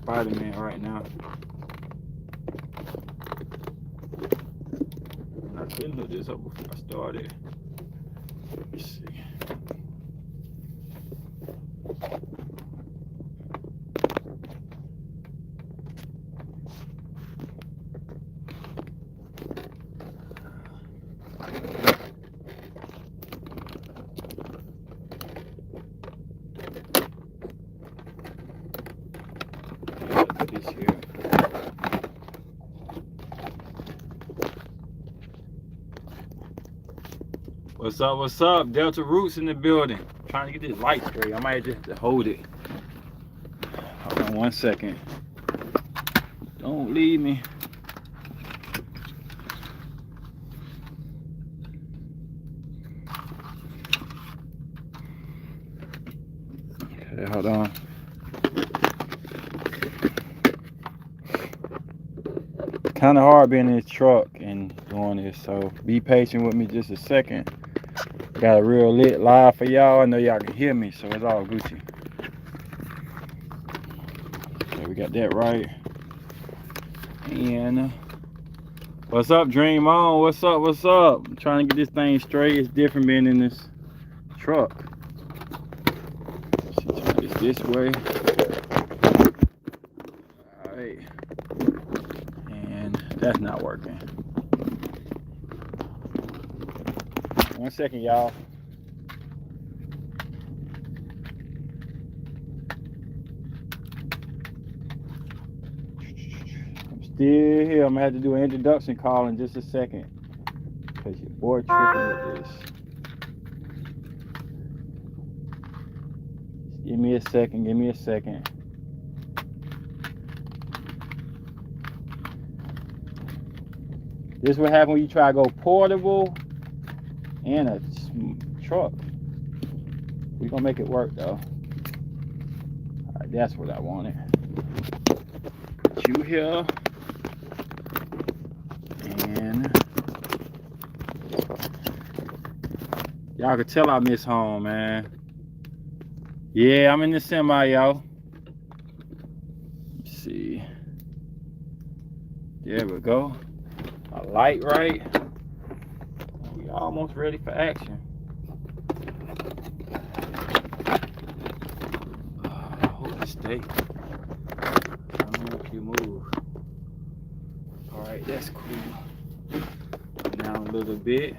Spider-Man right now. And I couldn't hook this up before I started. Let's see. This here. What's up? What's up? Delta Roots in the building. I'm trying to get this light straight. I might just have to hold it. Hold on 1 second. Don't leave me. Okay, hold on. Kind of hard being in this truck and doing this, so be patient with me just a second. Got a real lit live for y'all. I know y'all can hear me, so it's all Gucci. Okay, we got that right. And what's up, Dream On? What's up? What's up? I'm trying to get this thing straight. It's different being in this truck. Let's see, turn this way. All right. And that's not working. 1 second, y'all. I'm still here. I'm gonna have to do an introduction call in just a second. Because your boy tripping with this. Give me a second, give me a second. This is what happens when you try to go portable in a truck. We're gonna make it work though. Alright, that's what I wanted. Put you here. And y'all can tell I miss home, man. Yeah, I'm in the semi, y'all. Let's see. There we go. A light right. We almost ready for action. Hold it stay. I don't know if you move. Alright, that's cool. Down a little bit.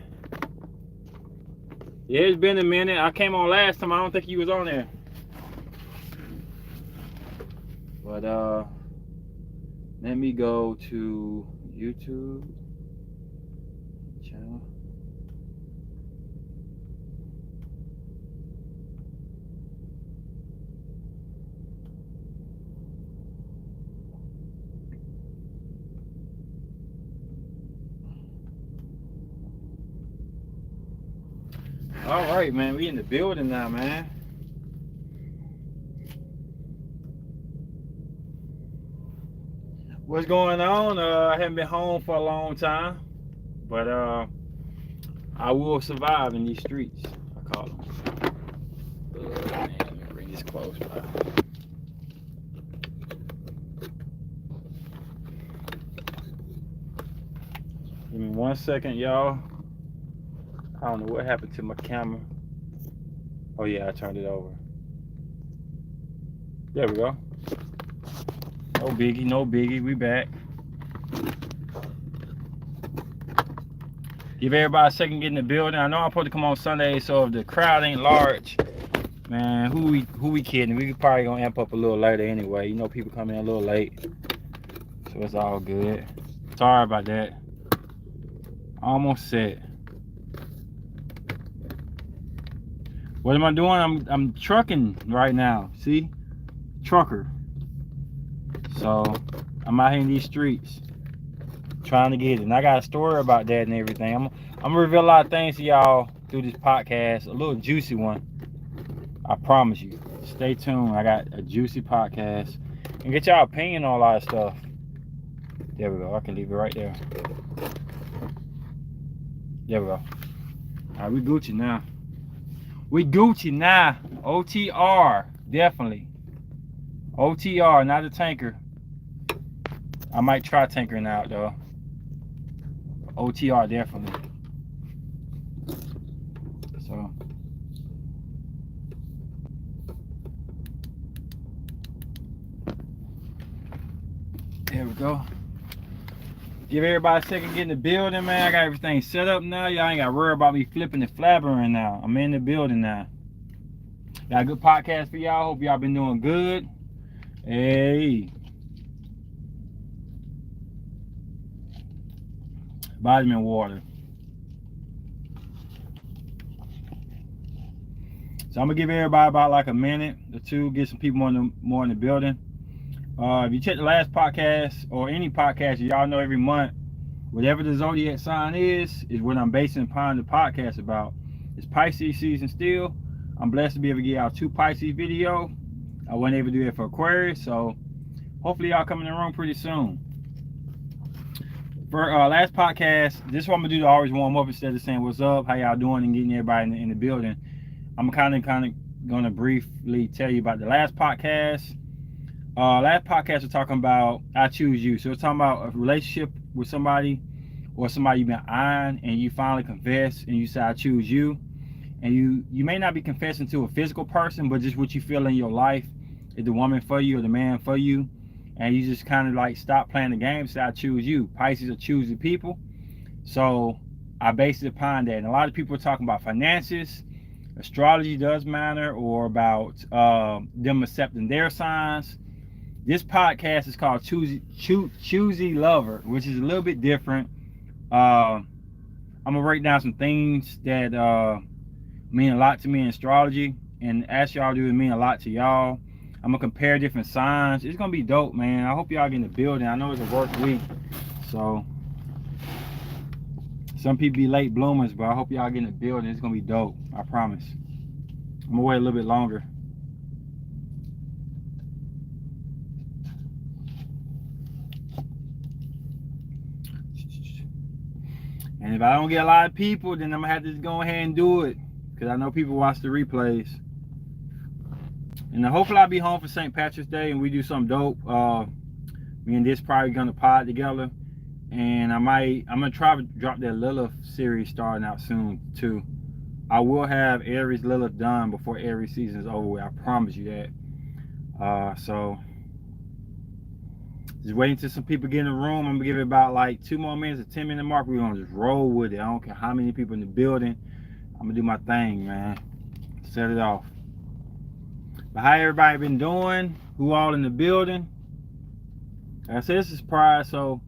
Yeah, it's been a minute. I came on last time. I don't think you was on there. But let me go to YouTube channel. All right, man, we in the building now, man. What's going on? I haven't been home for a long time, but I will survive in these streets. I call them. Man, let me bring this close by. Give me 1 second, y'all. I don't know what happened to my camera. Oh yeah, I turned it over. There we go. No biggie, no biggie. We back. Give everybody a second to get in the building. I know I'm supposed to come on Sunday, so if the crowd ain't large, man, who we kidding? We probably gonna amp up a little later anyway. You know, people come in a little late, so it's all good. Sorry about that. Almost set. What am I doing? I'm trucking right now. See, trucker. So I'm out here in these streets trying to get it, and I got a story about that and everything. I'm gonna reveal a lot of things to y'all through this podcast, a little juicy one. I promise you. Stay tuned. I got a juicy podcast and get y'all opinion on a lot of stuff. There we go. I can leave it right there. There we go. All right, we Gucci now. We Gucci now. OTR, definitely. OTR, not a tanker. I might try tankering out though. OTR definitely. So there we go. Give everybody a second, get in the building, man. I got everything set up now. Y'all ain't got to worry about me flipping and flabbering now. I'm in the building now. Got a good podcast for y'all. Hope y'all been doing good. Hey. Vitamin water. So I'm gonna give everybody about like a minute or two, get some people more in the building. If you check the last podcast or any podcast, y'all know every month, whatever the zodiac sign is what I'm basing upon the podcast about. It's Pisces season still. I'm blessed to be able to get out 2 Pisces video. I wasn't able to do it for Aquarius, so hopefully y'all come in the room pretty soon. For last podcast, this is what I'm gonna do to always warm up instead of saying what's up, how y'all doing, and getting everybody in the building. I'm kind of gonna briefly tell you about the last podcast. Last podcast we're talking about I choose you. So we're talking about a relationship with somebody or somebody you've been eyeing and you finally confess and you say I choose you. And you may not be confessing to a physical person, but just what you feel in your life is the woman for you or the man for you. And you just kind of like stop playing the game, say I choose you. Pisces are choosy people. So I base it upon that. And a lot of people are talking about finances, astrology does matter, or about them accepting their signs. This podcast is called Choosey Lover, which is a little bit different. I'm gonna break down some things that mean a lot to me in astrology, and as y'all do, it mean a lot to y'all. I'm gonna compare different signs. It's gonna be dope, man. I hope y'all get in the building. I know it's a work week, so some people be late bloomers, but I hope y'all get in the building. It's gonna be dope, I promise. I'm gonna wait a little bit longer. And if I don't get a lot of people, then I'm gonna have to just go ahead and do it, because I know people watch the replays. And hopefully I'll be home for St. Patrick's Day and we do something dope. Me and this probably gonna pod together, and I'm gonna try to drop that Lilith series starting out soon too. I will have Aries Lilith done before Aries season is over with. I promise you that. So just waiting till some people get in the room. I'm gonna give it about like 2 more minutes, a 10-minute mark. We're gonna just roll with it. I don't care how many people in the building. I'm gonna do my thing, man. Set it off. But how everybody been doing? Who all in the building? Like I said, this is surprise, so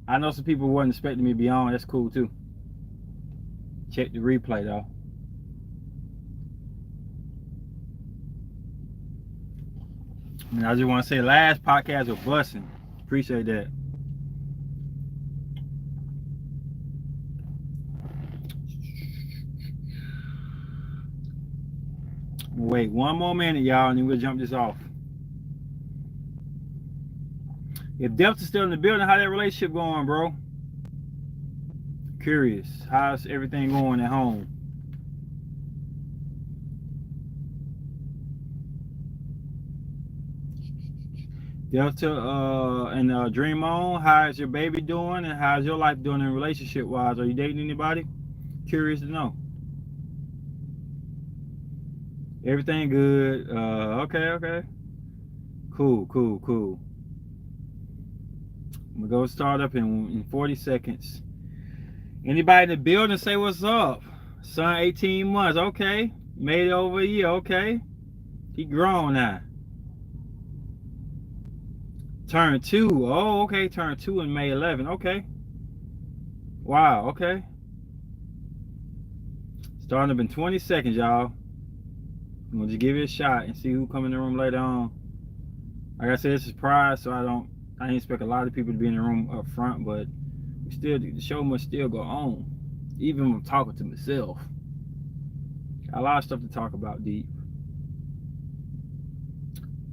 I know some people wasn't expecting me to be on. That's cool too. Check the replay though. And I just want to say, last podcast was busting. Appreciate that. Wait 1 more minute, y'all, and then we'll jump this off. If Delta's still in the building, how that relationship going, bro? Curious. How's everything going at home? Delta and Dream On, how's your baby doing, and how's your life doing in relationship wise? Are you dating anybody? Curious to know. Everything good. Okay. Cool. I'm gonna go start up in 40 seconds. Anybody in the building, say what's up. Son, 18 months. Okay. Made it over a year. Okay. He grown now. Turn 2. Oh, okay. Turn 2 in May 11. Okay. Wow. Okay. Starting up in 20 seconds, y'all. I'm gonna just give it a shot and see who come in the room later on. Like I said, it's a surprise, so I didn't expect a lot of people to be in the room up front, but the show must still go on. Even when I'm talking to myself. Got a lot of stuff to talk about deep.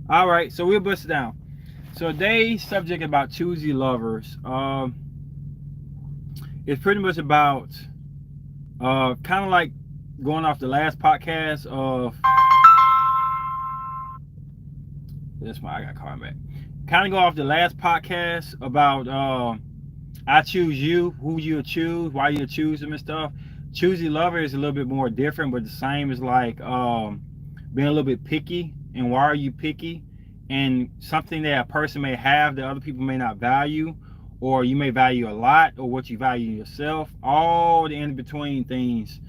Alright, so we'll bust it down. So today's subject about Choosey Lovers. It's pretty much about kind of like going off the last podcast of That's why I got called back. Kind of go off the last podcast about I choose you, who you choose, why you choose them and stuff. Choosey Lovers is a little bit more different, but the same as like being a little bit picky. And why are you picky? And something that a person may have that other people may not value, or you may value a lot, or what you value yourself. All the in between things.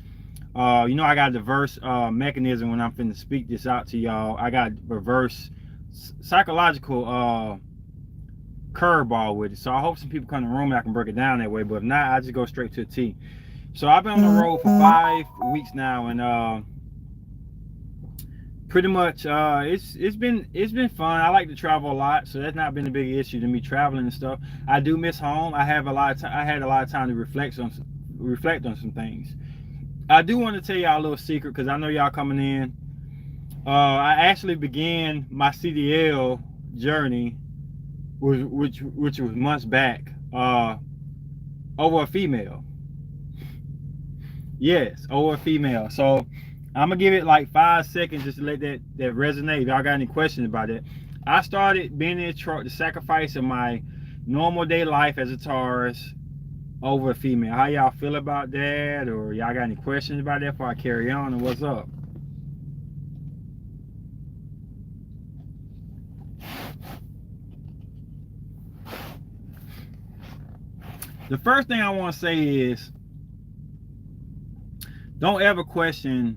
You know, I got a diverse mechanism when I'm finna speak this out to y'all. I got reverse psychological curveball with it. So I hope some people come in the room and I can break it down that way. But if not, I just go straight to the T. So I've been on the road for 5 weeks now, and pretty much it's been fun. I like to travel a lot, so that's not been a big issue to me, traveling and stuff. I do miss home. I had a lot of time to reflect on some things. I do want to tell y'all a little secret, because I know y'all coming in. I actually began my CDL journey, which was months back, over a female. Yes, over a female. So I'm gonna give it like 5 seconds just to let that resonate. If y'all got any questions about it. I started being in the truck, the sacrifice of my normal day life as a Taurus over a female. How y'all feel about that? Or y'all got any questions about that before I carry on? And what's up? The first thing I want to say is, don't ever question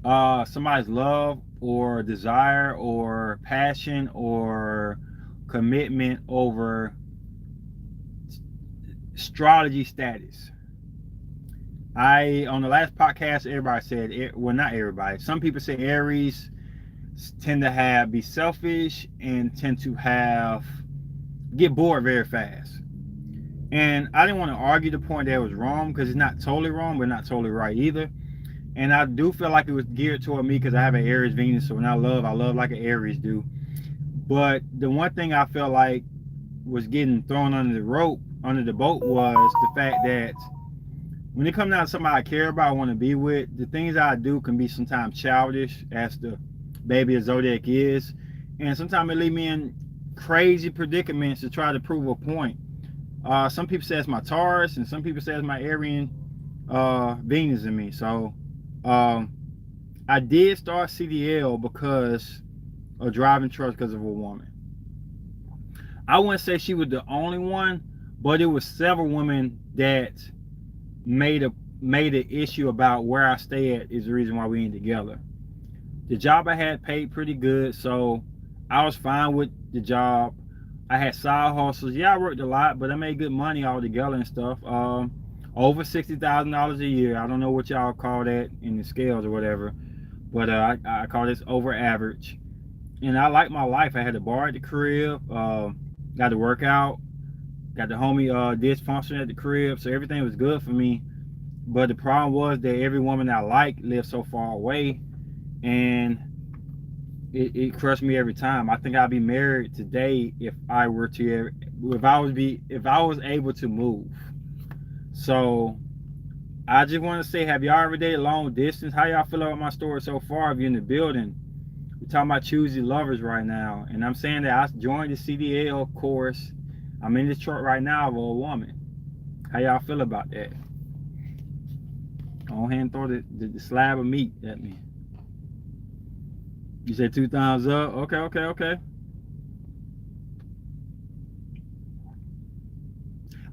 somebody's love or desire or passion or commitment over astrology status. On the last podcast, everybody said, well, not everybody, some people say Aries tend to be selfish and tend to get bored very fast. And I didn't want to argue the point that it was wrong, because it's not totally wrong, but not totally right either. And I do feel like it was geared toward me because I have an Aries Venus, so when I love like an Aries do. But the one thing I felt like was getting thrown under the boat, was the fact that when it comes down to somebody I care about, I want to be with, the things I do can be sometimes childish, as the baby of Zodiac is. And sometimes it leave me in crazy predicaments to try to prove a point. Some people say it's my Taurus, and some people say it's my Aryan Venus in me. So I did start CDL because of driving trucks because of a woman. I wouldn't say she was the only one, but it was several women that made an issue about where I stay at is the reason why we ain't together. The job I had paid pretty good, so I was fine with the job. I had side hustles. Yeah, I worked a lot, but I made good money altogether and stuff. Over $60,000 a year. I don't know what y'all call that in the scales or whatever, but I call this over average. And I like my life. I had a bar at the crib, got to work out, got the homie dysfunction at the crib, so everything was good for me. But the problem was that every woman I liked lived so far away, and it crushed me every time. I think I'd be married today if I was able to move. So I just want to say, have y'all ever dated long distance? How y'all feel about my story so far? If you're in the building, we're talking about Choosey Lovers right now, and I'm saying that I joined the CDL course. I'm in this truck right now of a woman. How y'all feel about that? Go ahead and throw the slab of meat at me. You said 2 thumbs up? Okay.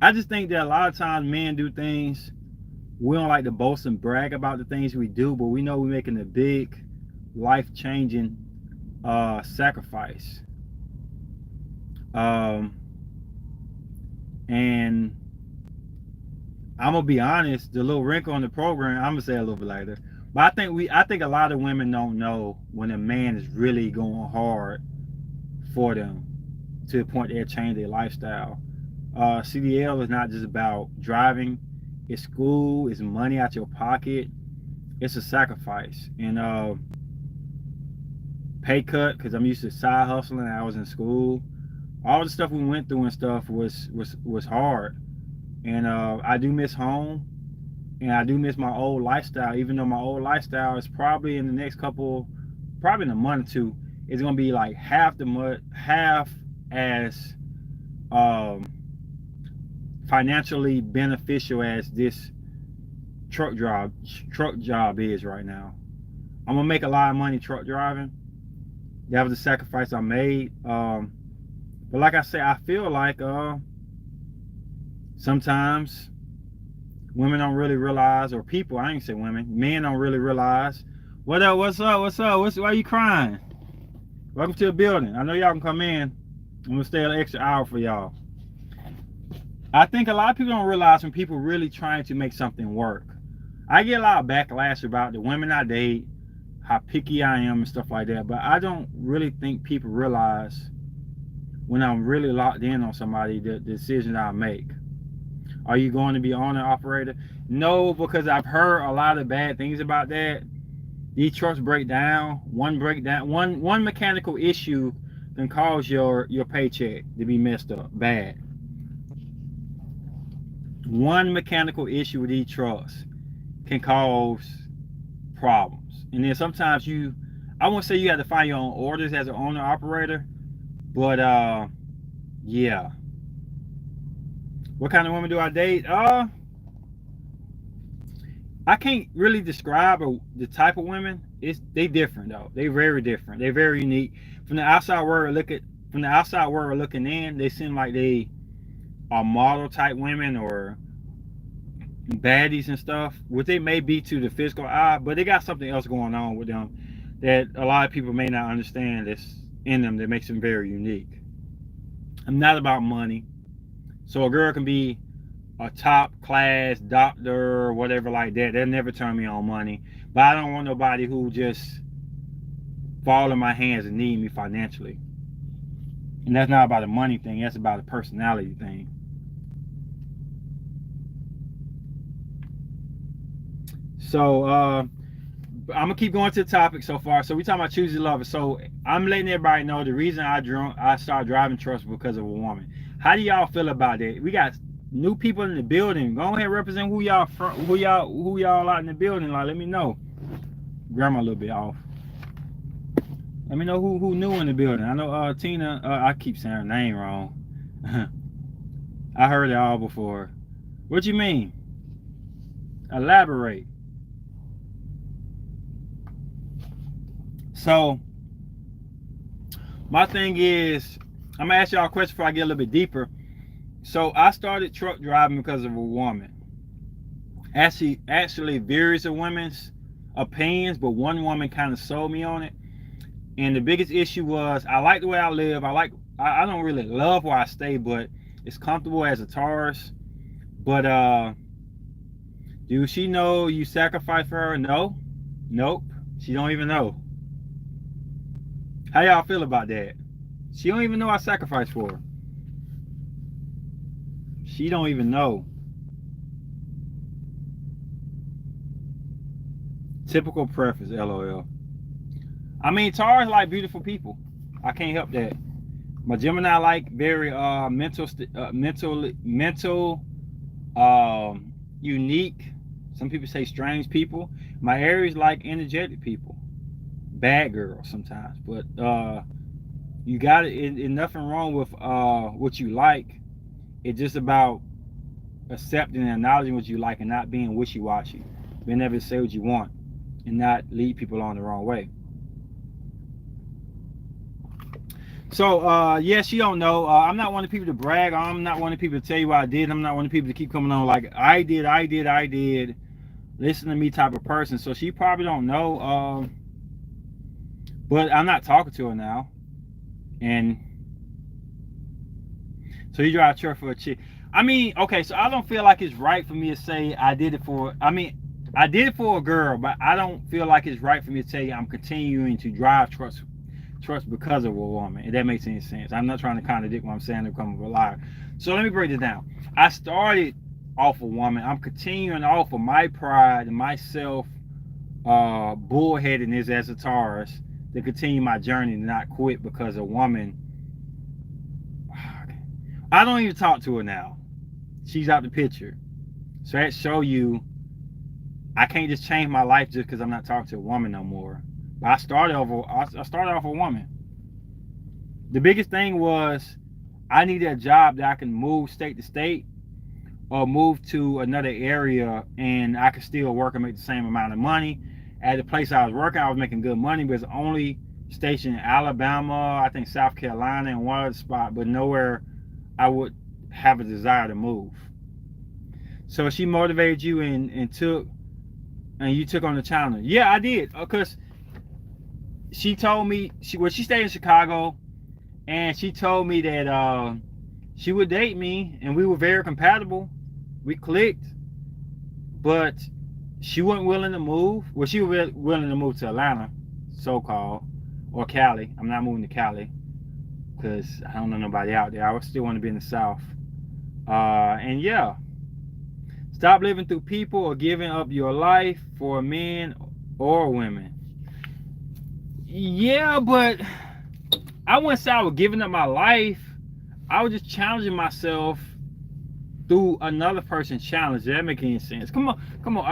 I just think that a lot of times men do things, we don't like to boast and brag about the things we do, but we know we're making a big life-changing sacrifice. And I'm gonna be honest, the little wrinkle on the program, I'm gonna say a little bit later, but I think a lot of women don't know when a man is really going hard for them to the point they'll change their lifestyle. CDL is not just about driving, it's school, it's money out your pocket, it's a sacrifice. And pay cut, because I'm used to side hustling, I was in school, all the stuff we went through and stuff was hard. And I do miss home, and I do miss my old lifestyle, even though my old lifestyle is probably in the next probably in a month or two, it's gonna be like half as um, financially beneficial as this truck job is right now. I'm gonna make a lot of money truck driving. That was the sacrifice I made. But like I say, I feel like sometimes women don't really realize, or people, I ain't say women, men don't really realize. What up? What's up? Why you crying? Welcome to the building. I know y'all can come in. I'm gonna stay an extra hour for y'all. I think a lot of people don't realize when people really trying to make something work. I get a lot of backlash about the women I date, how picky I am and stuff like that, but I don't really think people realize when I'm really locked in on somebody, the decision I make. Are you going to be owner operator? No, because I've heard a lot of bad things about that. These trucks break down. One mechanical issue can cause your paycheck to be messed up bad. One mechanical issue with these trucks can cause problems. And then sometimes I won't say you have to find your own orders as an owner operator, but yeah. What kind of women do I date? I can't really describe the type of women. They different though. They very different. They're very unique. From the outside world looking in, they seem like they are model type women or baddies and stuff. What they may be to the physical eye, but they got something else going on with them that a lot of people may not understand that's in them that makes them very unique. I'm not about money. So a girl can be a top class doctor or whatever like that. They'll never turn me on money. But I don't want nobody who just fall in my hands and need me financially. And that's not about a money thing. That's about a personality thing. So I'm gonna keep going to the topic so far. So we talking about Choosey Lovers. So I'm letting everybody know the reason I started driving trucks because of a woman. How do y'all feel about that? We got new people in the building. Go ahead and represent who y'all out in the building. Like, let me know. Grandma a little bit off. Let me know who new in the building. I know Tina. I keep saying her name wrong. I heard it all before. What you mean? Elaborate. So my thing is, I'm gonna ask y'all a question before I get a little bit deeper. So I started truck driving because of a woman. Actually varies of women's opinions, but one woman kind of sold me on it. And the biggest issue was I like the way I live. I don't really love where I stay, but it's comfortable as a Taurus. But do she know you sacrifice for her? No. Nope. She don't even know. How y'all feel about that? She don't even know I sacrificed for her. She don't even know. Typical preference, LOL. I mean, Taurus like beautiful people. I can't help that. My Gemini like very mental, unique. Some people say strange people. My Aries like energetic people. Bad girls sometimes, but you got it. Nothing wrong with what you like. It's just about accepting and acknowledging what you like and not being wishy-washy. Being able to say what you want and not lead people on the wrong way. So yeah, she don't know. I'm not wanting people to brag. I'm not wanting people to tell you what I did. I'm not wanting people to keep coming on like I did. Listen to me type of person. So she probably don't know. But I'm not talking to her now. And so you drive a truck for a chick. I mean, okay, so I don't feel like it's right for me to say I did it for a girl, but I don't feel like it's right for me to tell you I'm continuing to drive trucks because of a woman, if that makes any sense. I'm not trying to contradict what I'm saying to come up with a liar. So let me break this down. I started off a woman. I'm continuing off of my pride and myself bullheadedness as a Taurus to continue my journey and not quit because a woman. I don't even talk to her now. She's out the picture. So that show you I can't just change my life just because I'm not talking to a woman no more. But I started off a woman. The biggest thing was I needed a job that I can move state to state or move to another area and I could still work and make the same amount of money. At the place I was working, I was making good money, but it's only stationed in Alabama, I think South Carolina, and one other spot, but nowhere I would have a desire to move. So she motivated you and you took on the challenge. Yeah, I did, because she told me she stayed in Chicago, and she told me that she would date me, and we were very compatible. We clicked, but she wasn't willing to move. Well, she was willing to move to Atlanta, so-called, or Cali. I'm not moving to Cali because I don't know nobody out there. I still want to be in the South. And yeah, stop living through people or giving up your life for men or women. Yeah, but I wouldn't say I was giving up my life. I was just challenging myself through another person's challenge. Does that make any sense? Come on.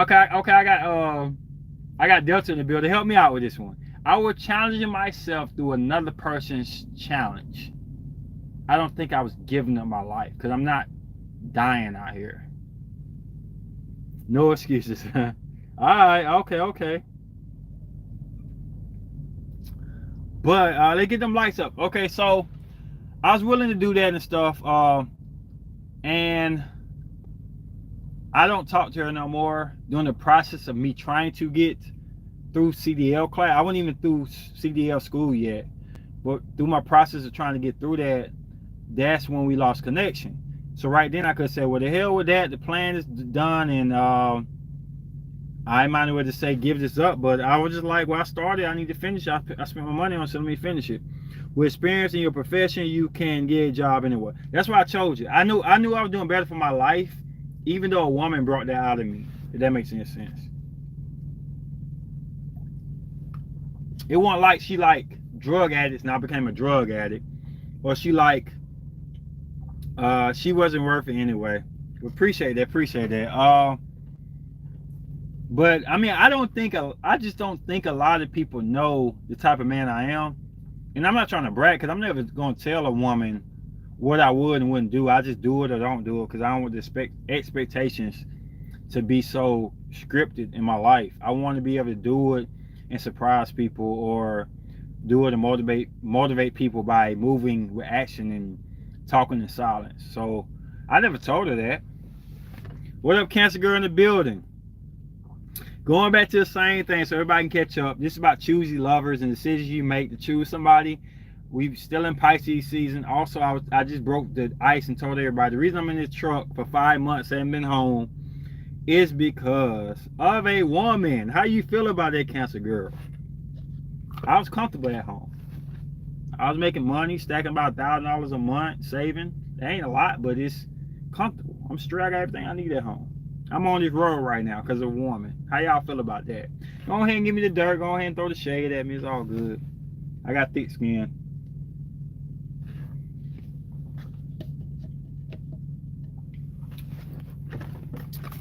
Okay, I got Delta in the building. Help me out with this one. I was challenging myself through another person's challenge. I don't think I was giving up my life because I'm not dying out here. No excuses. All right, okay. But let's get them lights up. Okay, so I was willing to do that and stuff. And I don't talk to her no more. During the process of me trying to get through CDL class, I wasn't even through CDL school yet. But through my process of trying to get through that, that's when we lost connection. So right then I could say, well, the hell with that. The plan is done, and I might as well just say give this up. But I was just like, well, I started. I need to finish. I spent my money on it, so let me finish it. With experience in your profession, you can get a job anywhere. That's why I chose you. I knew I was doing better for my life, even though a woman brought that out of me. If that makes any sense. It wasn't like she like drug addicts and I became a drug addict, or she like she wasn't worth it anyway. Appreciate that. But I mean, I just don't think a lot of people know the type of man I am. And I'm not trying to brag because I'm never going to tell a woman what I would and wouldn't do. I just do it or don't do it because I don't want the expectations to be so scripted in my life. I want to be able to do it and surprise people, or do it and motivate people by moving with action and talking in silence. So I never told her that. What up, Cancer Girl in the building? Going back to the same thing so everybody can catch up. This is about choosy lovers and decisions you make to choose somebody. We're still in Pisces season. Also, I just broke the ice and told everybody the reason I'm in this truck for 5 months, haven't been home, is because of a woman. How you feel about that, Cancer Girl? I was comfortable at home. I was making money, stacking about $1,000 a month, saving. It ain't a lot, but it's comfortable. I'm straight. I got everything I need at home. I'm on this road right now because of a woman. How y'all feel about that? Go ahead and give me the dirt. Go ahead and throw the shade at me. It's all good. I got thick skin.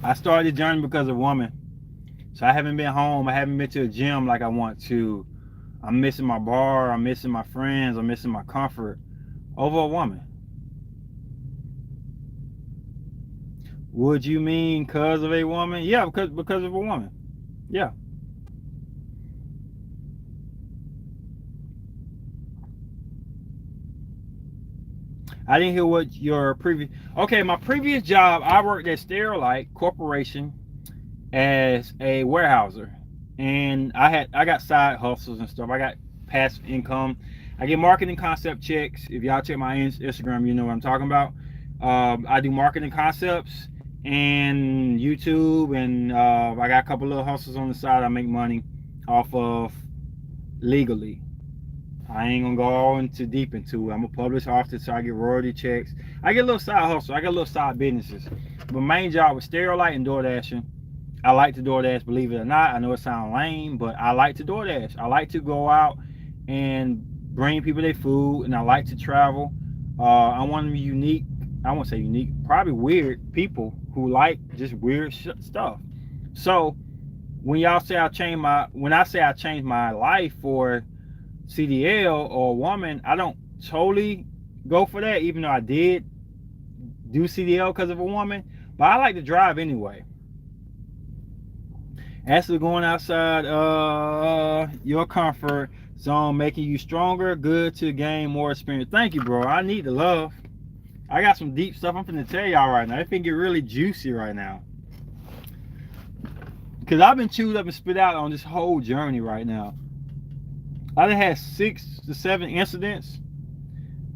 I started the journey because of a woman. So I haven't been home. I haven't been to a gym like I want to. I'm missing my bar. I'm missing my friends. I'm missing my comfort over a woman. Would you mean because of a woman? Yeah, because of a woman. Yeah. I didn't hear what your previous... Okay, my previous job, I worked at Sterilite Corporation as a warehouser. And I got side hustles and stuff. I got passive income. I get marketing concept checks. If y'all check my Instagram, you know what I'm talking about. I do marketing concepts and YouTube, and I got a couple little hustles on the side I make money off of legally. I ain't gonna go all into deep into it. I'm a published author, so I get royalty checks. I get a little side hustle. I got little side businesses. But main job was Sterilite and DoorDashing. I like to DoorDash, believe it or not. I know it sounds lame, but I like to DoorDash. I like to go out and bring people their food, and I like to travel. I'm one of the unique, I won't say unique, probably weird people who like just weird stuff. So when y'all say when I say I changed my life for CDL or a woman, I don't totally go for that, even though I did do CDL because of a woman. But I like to drive anyway. Actually going outside your comfort zone, making you stronger, good to gain more experience. Thank you, bro. I need the love. I got some deep stuff I'm finna tell y'all right now. It finna get really juicy right now. Because I've been chewed up and spit out on this whole journey right now. I done had 6 to 7 incidents.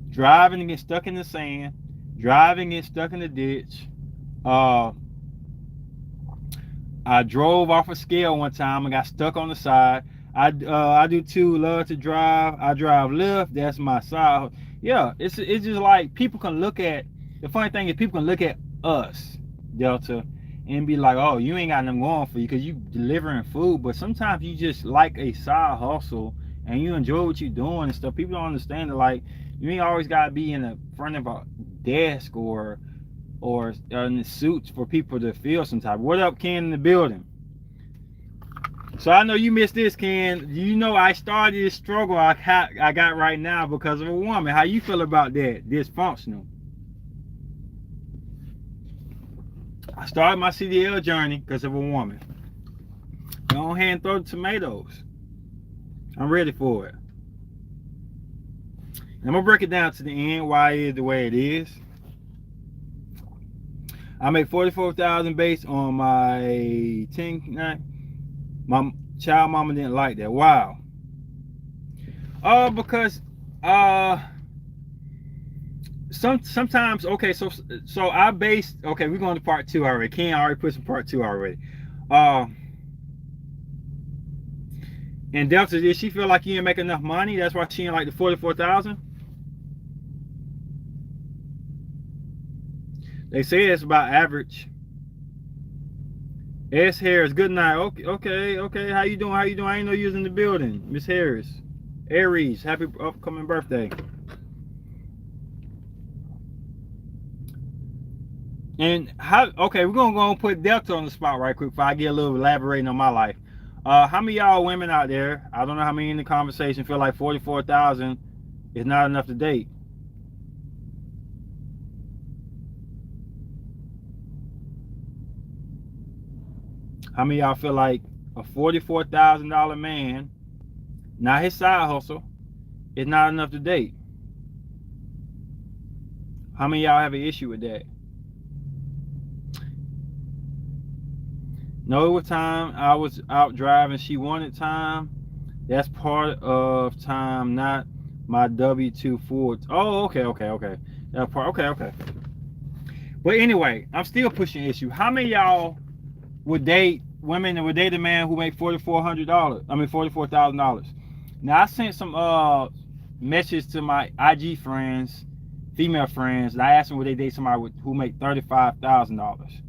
Driving and get stuck in the sand. Driving and get stuck in the ditch. I drove off a scale one time and got stuck on the side. I do too, love to drive. I drive Lyft. That's my side. Yeah, it's just like people can look at, the funny thing is people can look at us, Delta, and be like, oh, you ain't got nothing going for you because you delivering food. But sometimes you just like a side hustle and you enjoy what you're doing and stuff. People don't understand that, like, you ain't always got to be in the front of a desk or in the suits for people to feel some type. What up, Ken, in the building? So I know you missed this, Ken. You know I started this struggle I got right now because of a woman. How you feel about that? Dysfunctional. I started my CDL journey because of a woman. Go ahead and throw the tomatoes. I'm ready for it. I'm gonna break it down to the end why it is the way it is. I make $44,000 based on my 10. My child mama didn't like that. Wow. Because sometimes, okay, so I based, okay, we're going to part 2 already. Ken already put some part 2 already. And Delta, did she feel like you didn't make enough money? That's why she didn't like the 44,000? They say it's about average. S. Harris, good night. Okay. How you doing? I ain't know you was in the building. Miss Harris. Aries, happy upcoming birthday. And okay, we're gonna go and put Delta on the spot right quick before I get a little elaborating on my life. How many y'all women out there, I don't know how many in the conversation, feel like 44,000 is not enough to date? How many of y'all feel like a $44,000 man, not his side hustle, is not enough to date? How many of y'all have an issue with that? No, it was time I was out driving. She wanted time. That's part of time, not my W-2 full. Oh, okay. That part, okay. But anyway, I'm still pushing issue. How many of y'all would date women and would date a man who make $44,000? Now I sent some messages to my IG friends, female friends, and I asked them would they date somebody who make $35,000.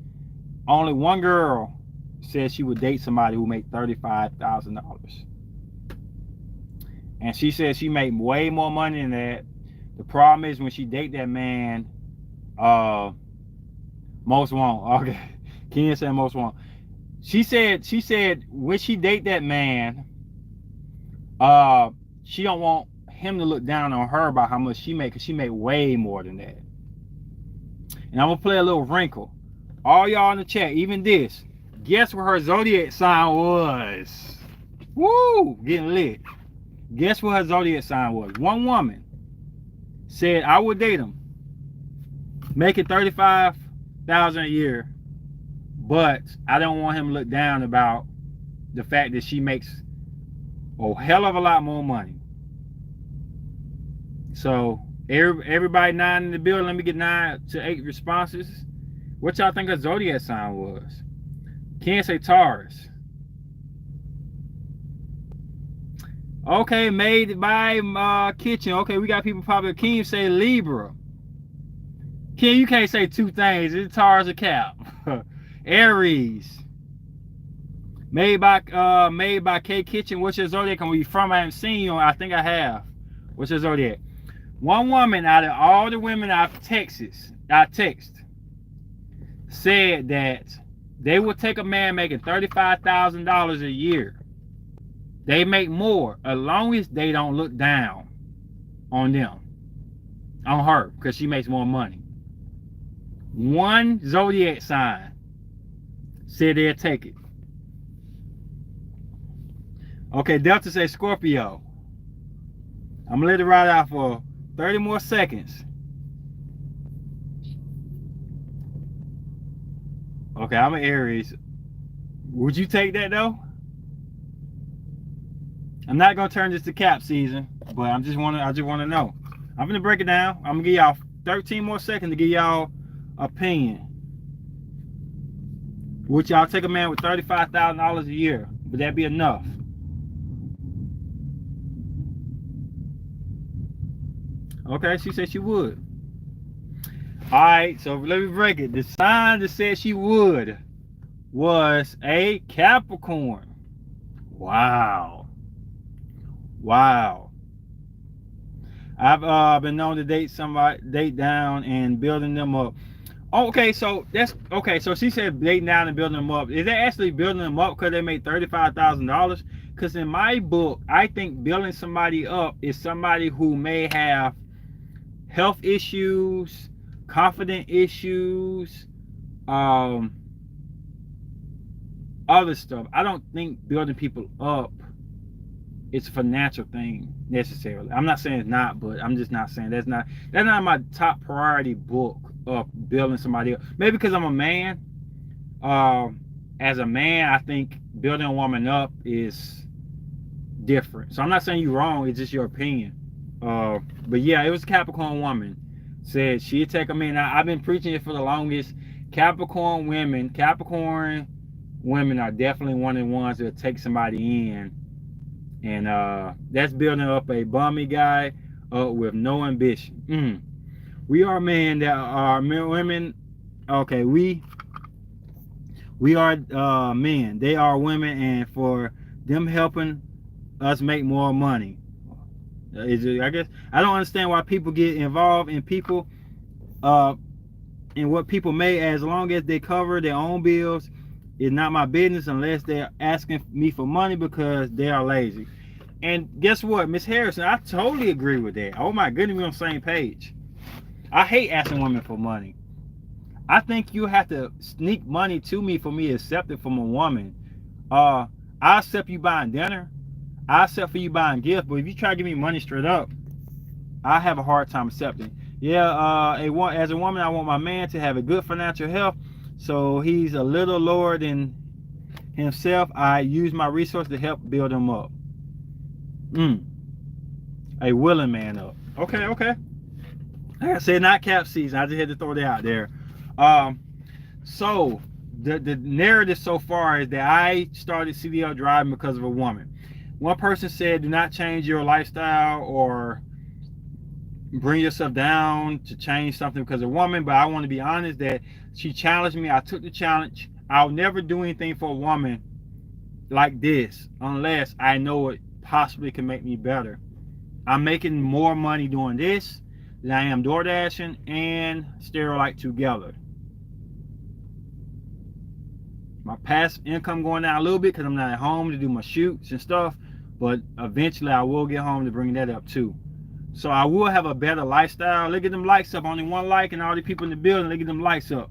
Only one girl said she would date somebody who make $35,000, and she said she made way more money than that. The problem is when she date that man, most won't. Okay, Kenya said most won't. She said when she date that man, she don't want him to look down on her about how much she make, because she make way more than that. And I'm gonna play a little wrinkle. All y'all in the chat, even this, guess what her zodiac sign was? Woo, getting lit. Guess what her zodiac sign was? One woman said I would date him, making $35,000 a year, but I don't want him to look down about the fact that she makes a hell of a lot more money. So everybody 9 in the building, let me get 9 to 8 responses. What y'all think her zodiac sign was? Can't say Taurus. Okay, made by kitchen. Okay, we got people probably. Ken say Libra. Ken, you can't say 2 things. It's Taurus or Cap. Aries. Made by K Kitchen. What's your zodiac? Where you from? I haven't seen you. I think I have. What's your zodiac? One woman out of all the women I text said that they would take a man making $35,000 a year. They make more as long as they don't look down on them. on her because she makes more money. One zodiac sign said they'll take it. Okay, Delta says Scorpio. I'm gonna let it ride out for 30 more seconds. Okay, I'm an Aries. Would you take that though? I'm not gonna turn this to cap season, but I just wanna know. I'm gonna break it down. I'm gonna give y'all 13 more seconds to give y'all opinion. Would y'all take a man with $35,000 a year? Would that be enough? Okay, she said she would. Alright, so let me break it. The sign that said she would was a Capricorn. Wow. Wow. I've been known to date down and building them up. Okay, so that's okay. So she said dating down and building them up. Is that actually building them up because they made $35,000? Because in my book, I think building somebody up is somebody who may have health issues, confident issues, other stuff. I don't think building people up is a financial thing necessarily. I'm not saying it's not, but I'm just not saying that's not my top priority book of building somebody up. Maybe because I'm a man. As a man, I think building a woman up is different. So I'm not saying you're wrong. It's just your opinion. But yeah, it was a Capricorn woman said she'd take a man. Now, I've been preaching it for the longest. Capricorn women are definitely one of the ones that take somebody in, and that's building up a bummy guy with no ambition. We are men that are women. Okay, we are men. They are women, and for them helping us make more money. I guess I don't understand why people get involved in people, in what people make. As long as they cover their own bills, it's not my business unless they're asking me for money because they are lazy. And guess what, Miss Harrison, I totally agree with that. Oh my goodness, we're on the same page. I hate asking women for money. I think you have to sneak money to me for me to accept it from a woman. I accept you buying dinner. I accept for you buying gifts, but if you try to give me money straight up, I have a hard time accepting. Yeah, as a woman, I want my man to have a good financial health, so he's a little lower than himself. I use my resources to help build him up. A willing man up. Okay. Like I said, not cap season. I just had to throw that out there. So the narrative so far is that I started CDL driving because of a woman. One person said, do not change your lifestyle or bring yourself down to change something because of a woman. But I want to be honest that she challenged me. I took the challenge. I'll never do anything for a woman like this unless I know it possibly can make me better. I'm making more money doing this than I am door dashing and Sterilite together. My passive income going down a little bit because I'm not at home to do my shoots and stuff. But eventually I will get home to bring that up too. So I will have a better lifestyle. Look at them lights up. Only one like and all the people in the building. Look at them lights up.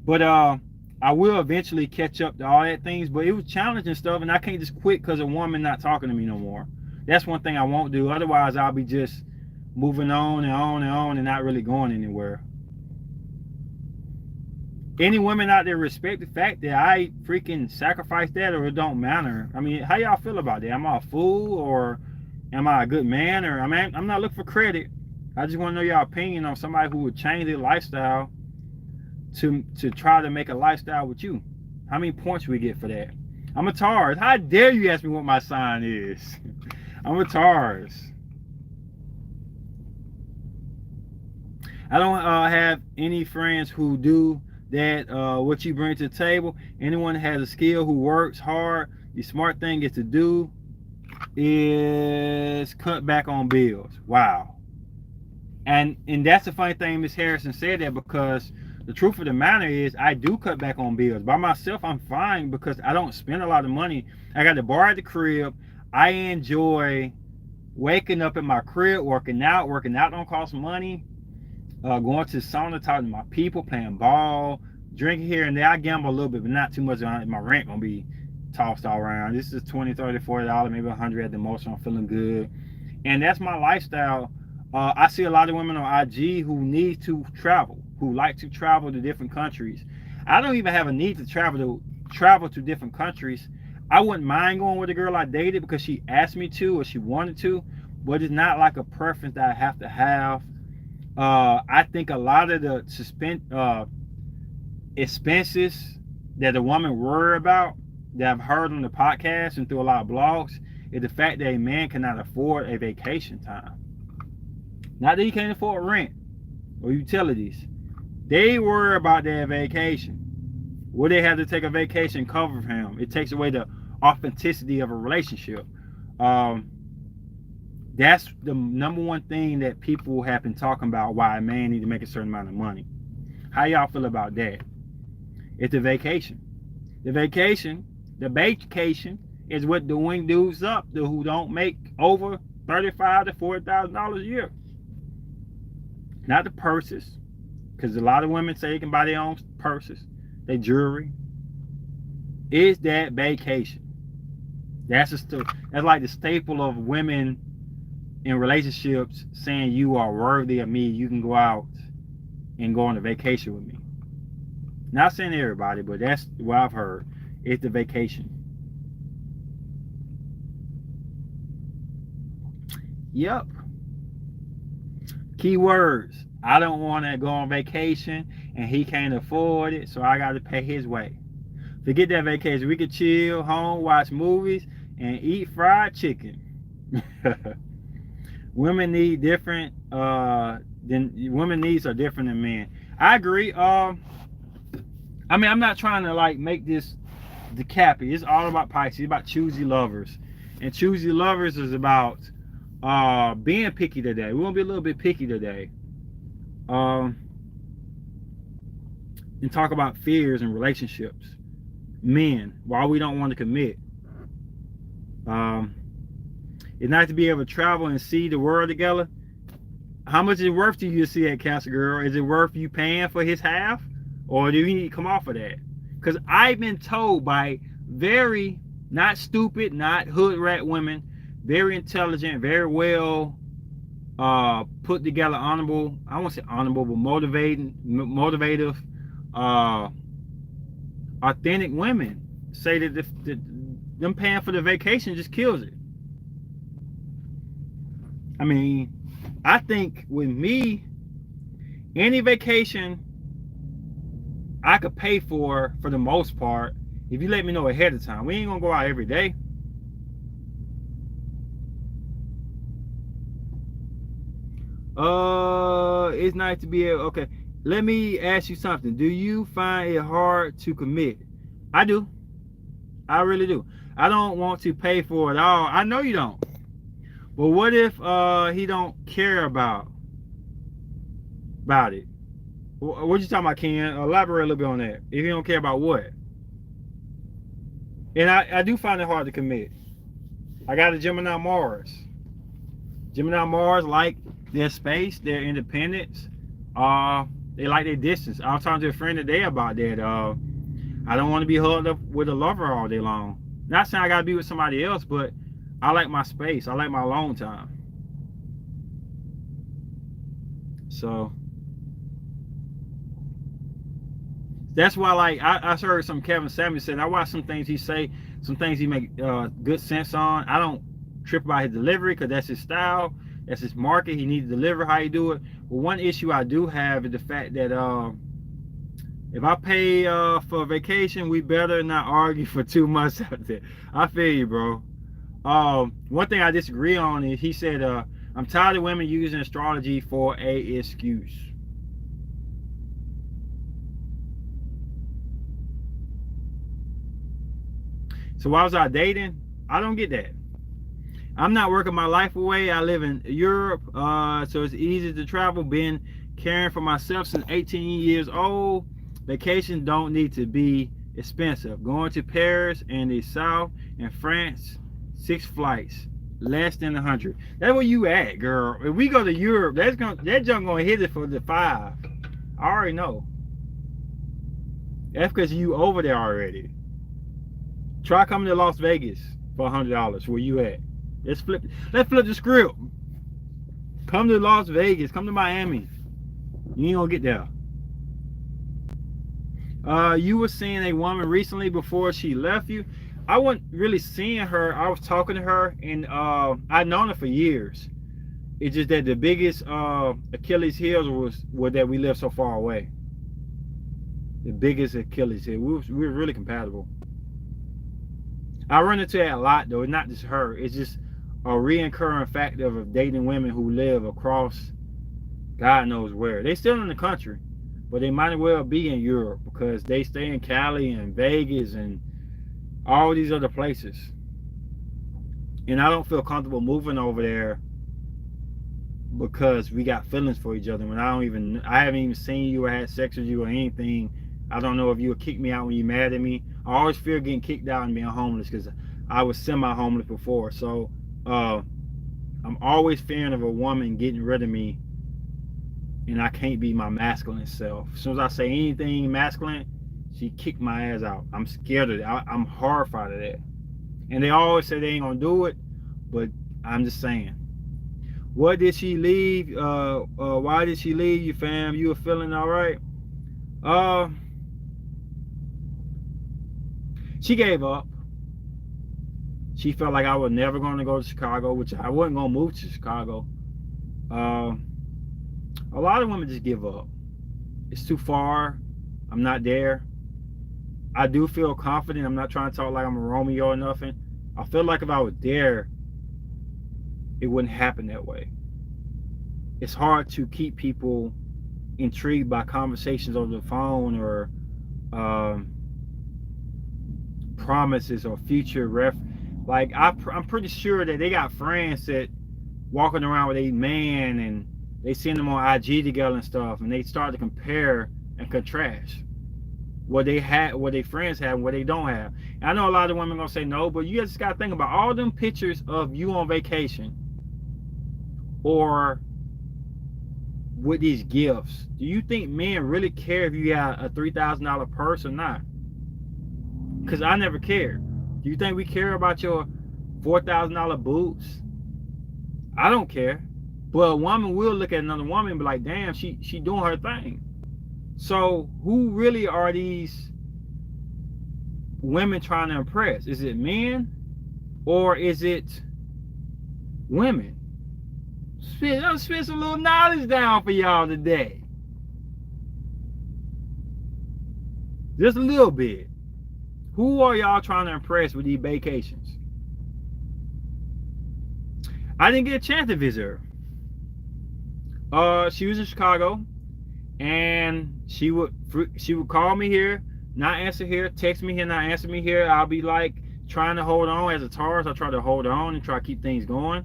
But I will eventually catch up to all that things. But it was challenging stuff, and I can't just quit because a woman not talking to me no more. That's one thing I won't do. Otherwise, I'll be just moving on and on and on and not really going anywhere. Any women out there respect the fact that I freaking sacrifice that, or it don't matter? I mean, how y'all feel about that? Am I a fool, or am I a good man? Or I'm not looking for credit. I just want to know your opinion on somebody who would change their lifestyle to try to make a lifestyle with you. How many points we get for that? I'm a Taurus. How dare you ask me what my sign is? I'm a Taurus. I don't have any friends who do that. What you bring to the table. Anyone that has a skill who works hard, the smart thing is to do is cut back on bills. Wow. And that's the funny thing, Miss Harrison said that, because the truth of the matter is I do cut back on bills. By myself, I'm fine because I don't spend a lot of money. I got the bar at the crib. I enjoy waking up in my crib, working out. Working out don't cost money. going to the sauna, talking to my people, playing ball, drinking here and there. I gamble a little bit, but not too much. My rent gonna be tossed all around. This is 20, 30, $40, maybe 100 at the most. I'm feeling good, and that's my lifestyle. I see a lot of women on IG who need to travel, who like to travel to different countries. I don't even have a need to travel to different countries. I wouldn't mind going with a girl I dated because she asked me to or she wanted to, but it's not like a preference that I have to have. I think a lot of the expenses that a woman worry about that I've heard on the podcast and through a lot of blogs is the fact that a man cannot afford a vacation time. Not that he can't afford rent or utilities. They worry about their vacation. Will they have to take a vacation cover for him? It takes away the authenticity of a relationship. That's the number one thing that people have been talking about, why a man need to make a certain amount of money. How y'all feel about that? It's the vacation. The vacation is what doing dudes up who don't make over $35,000 to $40,000 a year. Not the purses, because a lot of women say they can buy their own purses, their jewelry. Is that vacation? That's like the staple of women in relationships saying you are worthy of me. You can go out and go on a vacation with me. Not saying everybody, but that's what I've heard. It's the vacation. Yep. Keywords. I don't want to go on vacation and he can't afford it, so I got to pay his way. Forget that vacation. We could chill home, watch movies, and eat fried chicken. Women need different. Women needs are different than men. I agree. I mean, I'm not trying to like make this the cappy. It's all about Pisces. It's about Choosey Lovers, and Choosey Lovers is about being picky today. We're gonna be a little bit picky today, and talk about fears and relationships. Men, why we don't want to commit. It's nice to be able to travel and see the world together. How much is it worth to you to see that, Cancer Girl? Is it worth you paying for his half? Or do you need to come off of that? Because I've been told by very, not stupid, not hood rat women, very intelligent, very well put together, honorable, I won't say honorable, but motivative, authentic women say that them paying for the vacation just kills it. I mean, I think with me, any vacation I could pay for the most part, if you let me know ahead of time. We ain't gonna go out every day. It's nice to be able. Okay, let me ask you something. Do you find it hard to commit? I do. I really do. I don't want to pay for it all. I know you don't. But what if he don't care about it? What you talking about, Ken? Elaborate a little bit on that. If he don't care about what? And I do find it hard to commit. I got a Gemini Mars. Gemini Mars like their space, their independence. They like their distance. I was talking to a friend today about that. I don't want to be hugged up with a lover all day long. Not saying I gotta be with somebody else, but I like my space. I like my alone time. So that's why, like, I heard some Kevin Samuels said, I watch some things he say, some things he make good sense on. I don't trip about his delivery because that's his style, that's his market. He needs to deliver how he do it. But one issue I do have is the fact that if I pay for a vacation, we better not argue for 2 months out there. I feel you, bro. One thing I disagree on is he said, I'm tired of women using astrology for a excuse. So why was I dating? I don't get that. I'm not working my life away. I live in Europe, so it's easy to travel. Been caring for myself since 18 years old. Vacations don't need to be expensive. Going to Paris and the South and France, 6 flights. less than 100. That's where you at, girl. If we go to Europe, that junk gonna hit it for the 5. I already know. That's because you over there already. Try coming to Las Vegas for $100. Where you at? Let's flip the script. Come to Las Vegas. Come to Miami. You ain't gonna get there. You were seeing a woman recently before she left you. I wasn't really seeing her. I was talking to her, and I'd known her for years. It's just that the biggest Achilles heel was that we lived so far away. The biggest Achilles heel. We were really compatible. I run into that a lot, though. It's not just her. It's just a reoccurring factor of dating women who live across God knows where. They still in the country, but they might as well be in Europe because they stay in Cali and Vegas and all these other places. And I don't feel comfortable moving over there because we got feelings for each other when I haven't even seen you or had sex with you or anything. I don't know if you would kick me out when you're mad at me. I always fear getting kicked out and being homeless because I was semi-homeless before. So I'm always fearing of a woman getting rid of me, and I can't be my masculine self. As soon as I say anything masculine, she kicked my ass out. I'm scared of that. I'm horrified of that. And they always say they ain't gonna do it, but I'm just saying. What did she leave? Why did she leave you, fam? You were feeling all right? She gave up. She felt like I was never going to go to Chicago, which I wasn't going to move to Chicago. A lot of women just give up. It's too far. I'm not there. I do feel confident. I'm not trying to talk like I'm a Romeo or nothing. I feel like if I was there, it wouldn't happen that way. It's hard to keep people intrigued by conversations over the phone or promises or future like I'm pretty sure that they got friends that walking around with a man and they seen them on IG together and stuff, and they start to compare and contrast what they had, what their friends have, and what they don't have. And I know a lot of women gonna say no, but you just gotta think about all them pictures of you on vacation or with these gifts. Do you think men really care if you got a $3,000 purse or not? Because I never cared. Do you think we care about your $4,000 boots? I don't care. But a woman will look at another woman and be like, damn, she doing her thing. So who really are these women trying to impress? Is it men or is it women? I'll spit some little knowledge down for y'all today. Just a little bit. Who are y'all trying to impress with these vacations? I didn't get a chance to visit her. She was in Chicago, and she would call me here, not answer here, text me here, not answer me here. I'll be like trying to hold on. As a Taurus, I try to hold on and try to keep things going,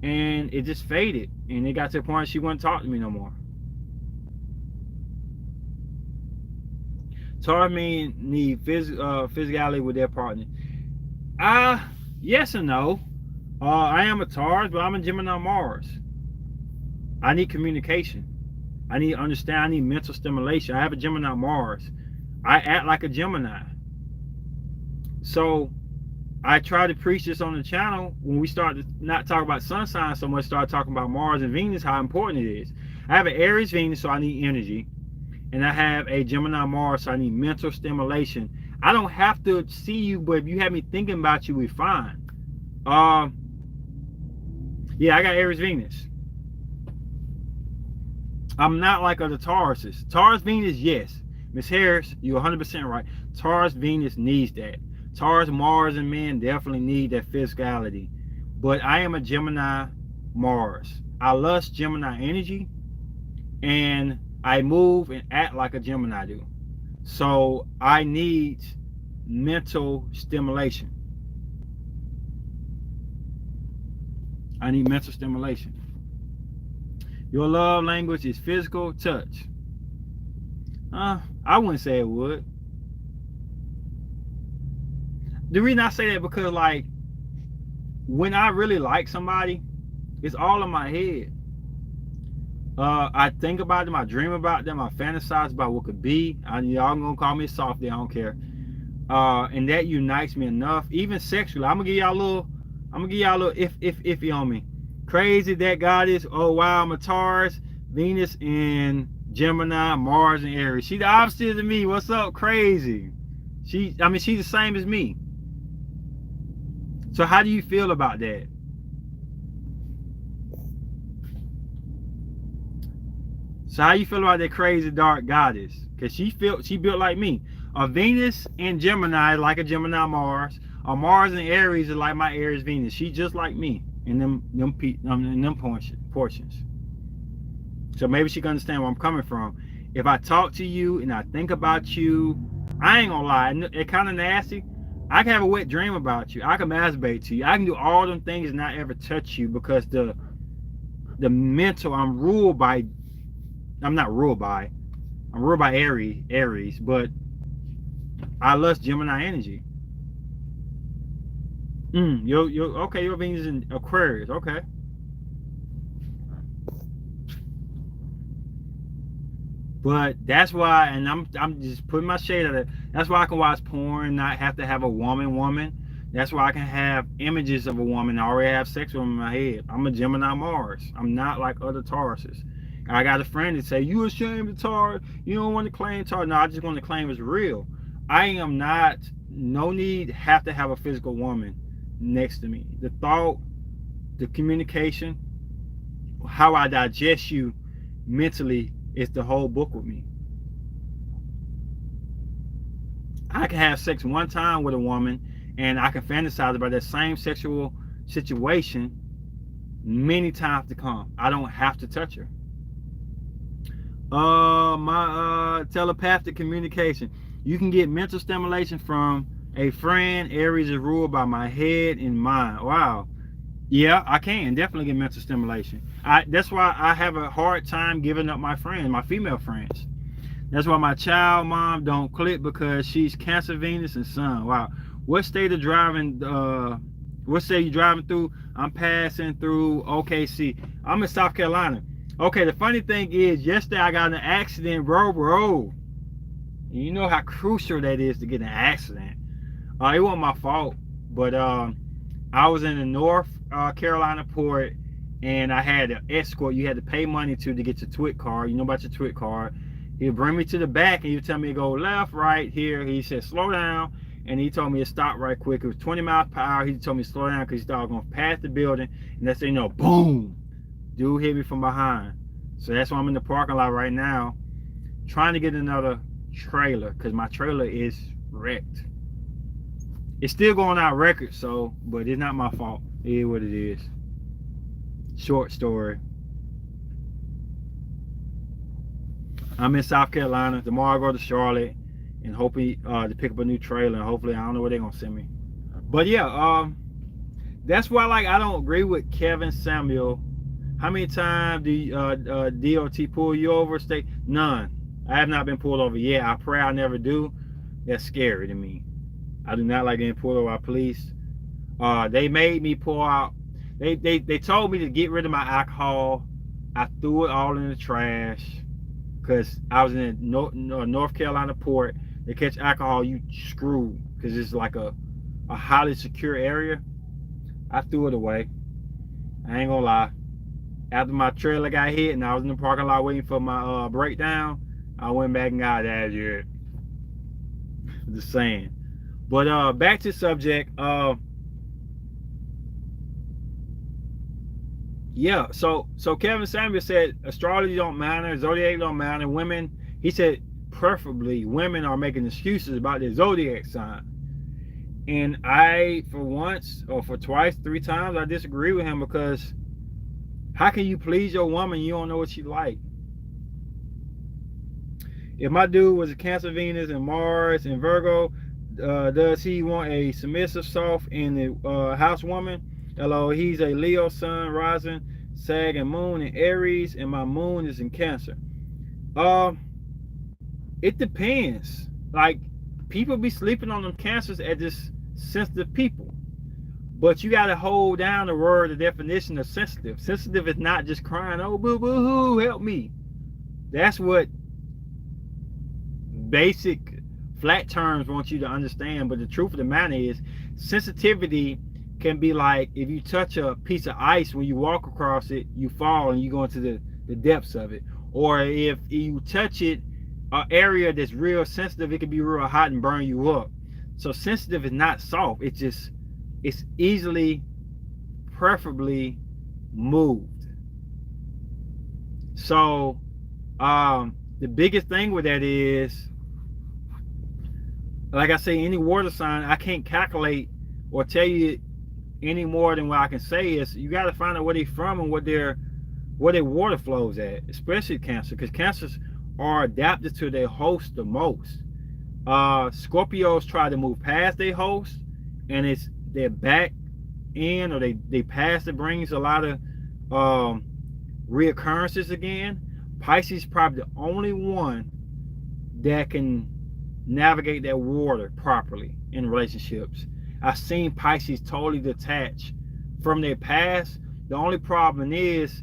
and it just faded. And it got to the point she wouldn't talk to me no more. Taurus need physicality with their partner. Yes and no. I am a Taurus, but I'm a Gemini Mars. I need communication. I need to understand. I need mental stimulation. I have a Gemini Mars. I act like a Gemini. So I try to preach this on the channel when we start to not talk about sun signs so much, start talking about Mars and Venus, how important it is. I have an Aries Venus, so I need energy. And I have a Gemini Mars, so I need mental stimulation. I don't have to see you, but if you have me thinking about you, we're fine. Yeah, I got Aries Venus. I'm not like other Tauruses. Taurus Venus, yes. Miss Harris, you're 100% right. Taurus Venus needs that. Taurus, Mars, and men definitely need that physicality. But I am a Gemini Mars. I lust Gemini energy, and I move and act like a Gemini do. So I need mental stimulation. I need mental stimulation. Your love language is physical touch. I wouldn't say it would. The reason I say that because, like, when I really like somebody, it's all in my head. I think about them, I dream about them, I fantasize about what could be. Y'all gonna call me soft, I don't care. And that unites me enough, even sexually. I'm gonna give y'all a little if you on me. Crazy that God is. Oh wow, I'm a Taurus, Venus in Gemini, Mars and Aries. She the opposite of me. What's up, crazy? She's the same as me. So how do you feel about that? So how you feel about that crazy dark goddess? Because she built like me. A Venus in Gemini like a Gemini Mars. A Mars and Aries is like my Aries Venus. She just like me in them portions. So maybe she can understand where I'm coming from. If I talk to you and I think about you, I ain't gonna lie, it kind of nasty. I can have a wet dream about you. I can masturbate to you. I can do all them things and not ever touch you because the mental, I'm not ruled by. I'm ruled by Aries, but I lust Gemini energy. Your Venus in Aquarius, okay. But that's why, and I'm just putting my shade at it. That's why I can watch porn, not have to have a woman. That's why I can have images of a woman. I already have sex with them in my head. I'm a Gemini Mars. I'm not like other Tauruses. I got a friend that say, you ashamed of Taurus? You don't want to claim Taurus? No, I just want to claim it's real. I am not, no need have to have a physical woman next to me. The thought, the communication, how I digest you mentally is the whole book with me. I can have sex one time with a woman and I can fantasize about that same sexual situation many times to come. I don't have to touch her. My telepathic communication. You can get mental stimulation from a friend. Aries is ruled by my head and mind. Wow. Yeah, I can definitely get mental stimulation. That's why I have a hard time giving up my friends, my female friends. That's why my child mom don't click, because she's Cancer, Venus, and Sun. Wow. What state of driving? What state you driving through? I'm passing through OKC. I'm in South Carolina. Okay. The funny thing is, yesterday I got in an accident, bro. You know how crucial that is to get in an accident. It wasn't my fault, but I was in the North Carolina port, and I had an escort. You had to pay money to get your TWIC card. You know about your TWIC card. He'd bring me to the back, and he'd tell me to go left, right, here. He said, slow down, and he told me to stop right quick. It was 20 miles per hour. He told me to slow down because he thought I was going to pass the building, and that's, boom, dude hit me from behind. So that's why I'm in the parking lot right now, trying to get another trailer, because my trailer is wrecked. It's still going out record, but it's not my fault. It is what it is. Short story. I'm in South Carolina. Tomorrow I go to Charlotte and hopefully to pick up a new trailer, and hopefully I don't know where they're gonna send me. But yeah, that's why I don't agree with Kevin Samuel. How many times do DOT pull you over? State none. I have not been pulled over yet. I pray I never do. That's scary to me. I do not like getting pulled over by police. They made me pull out. They told me to get rid of my alcohol. I threw it all in the trash because I was in North Carolina port. They catch alcohol, you screwed, because it's like a highly secure area. I threw it away. I ain't gonna lie. After my trailer got hit and I was in the parking lot waiting for my breakdown, I went back and got that shit. Just saying. But back to the subject. Yeah, so Kevin Samuel said astrology don't matter, zodiac don't matter. Women, he said, preferably women are making excuses about their zodiac sign. And I, for once, or for twice, 3 times, I disagree with him, because how can you please your woman? You don't know what she like. If my dude was a Cancer, Venus, and Mars, and Virgo, does he want a submissive, soft, and a housewoman? Hello, he's a Leo sun, rising, Sag, and moon in Aries, and my moon is in Cancer. It depends. Like, people be sleeping on them Cancers as just sensitive people. But you got to hold down the word, the definition of sensitive. Sensitive is not just crying, oh, boo, boo, hoo, help me. That's what basic flat terms want you to understand. But the truth of the matter is, sensitivity can be like if you touch a piece of ice, when you walk across it, you fall and you go into the depths of it. Or if you touch it, an area that's real sensitive, it can be real hot and burn you up. So sensitive is not soft. It's easily, preferably moved. So the biggest thing with that is, like I say, any water sign, I can't calculate or tell you any more than what I can say. Is you got to find out where they're from and what their water flows at, especially Cancer, because Cancers are adapted to their host the most. Scorpios try to move past their host, and it's their back end, or they pass it, brings a lot of reoccurrences again. Pisces probably the only one that can navigate that water properly in relationships. I've seen Pisces totally detach from their past. The only problem is,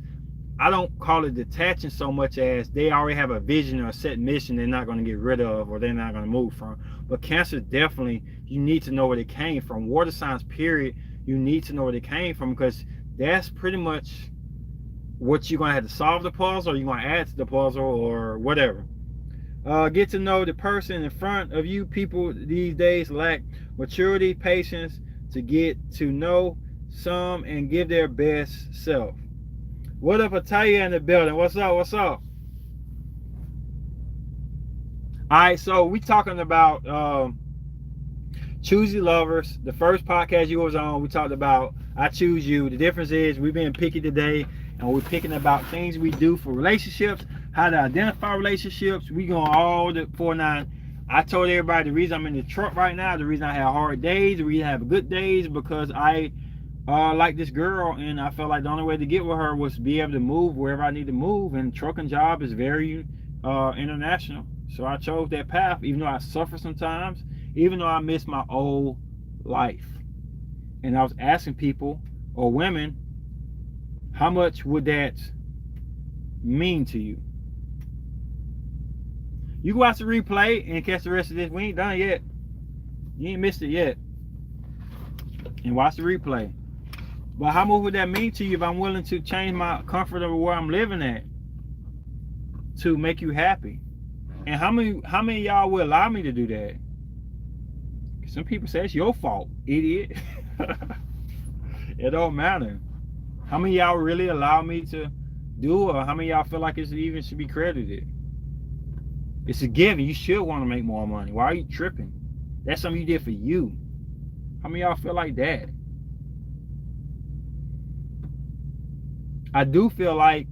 I don't call it detaching so much as they already have a vision or a set mission they're not going to get rid of, or they're not going to move from. But Cancer, definitely, you need to know where they came from. Water signs, period, you need to know where they came from, because that's pretty much what you're going to have to solve the puzzle, or you're going to add to the puzzle, or whatever. Get to know the person in front of you. People these days lack maturity, patience to get to know some and give their best self. What up, Ataya in the building? What's up? What's up? All right, so we talking about Choosey Lovers. The first podcast you was on, we talked about I choose you. The difference is we've been picky today, and we're picking about things we do for relationships, how to identify relationships. We going all the 4-9. I told everybody the reason I'm in the truck right now, the reason I have hard days, the reason I have good days, because I like this girl, and I felt like the only way to get with her was to be able to move wherever I need to move, and trucking job is very international. So I chose that path, even though I suffer sometimes, even though I miss my old life. And I was asking people, or women, how much would that mean to you? You can watch the replay and catch the rest of this. We ain't done yet. You ain't missed it yet. And watch the replay. But how much would that mean to you if I'm willing to change my comfort of where I'm living at to make you happy? And how many of y'all will allow me to do that? Some people say it's your fault, idiot. It don't matter. How many of y'all really allow me to do, or how many of y'all feel like it even should be credited? It's a given. You should want to make more money. Why are you tripping? That's something you did for you. How many of y'all feel like that? I do feel like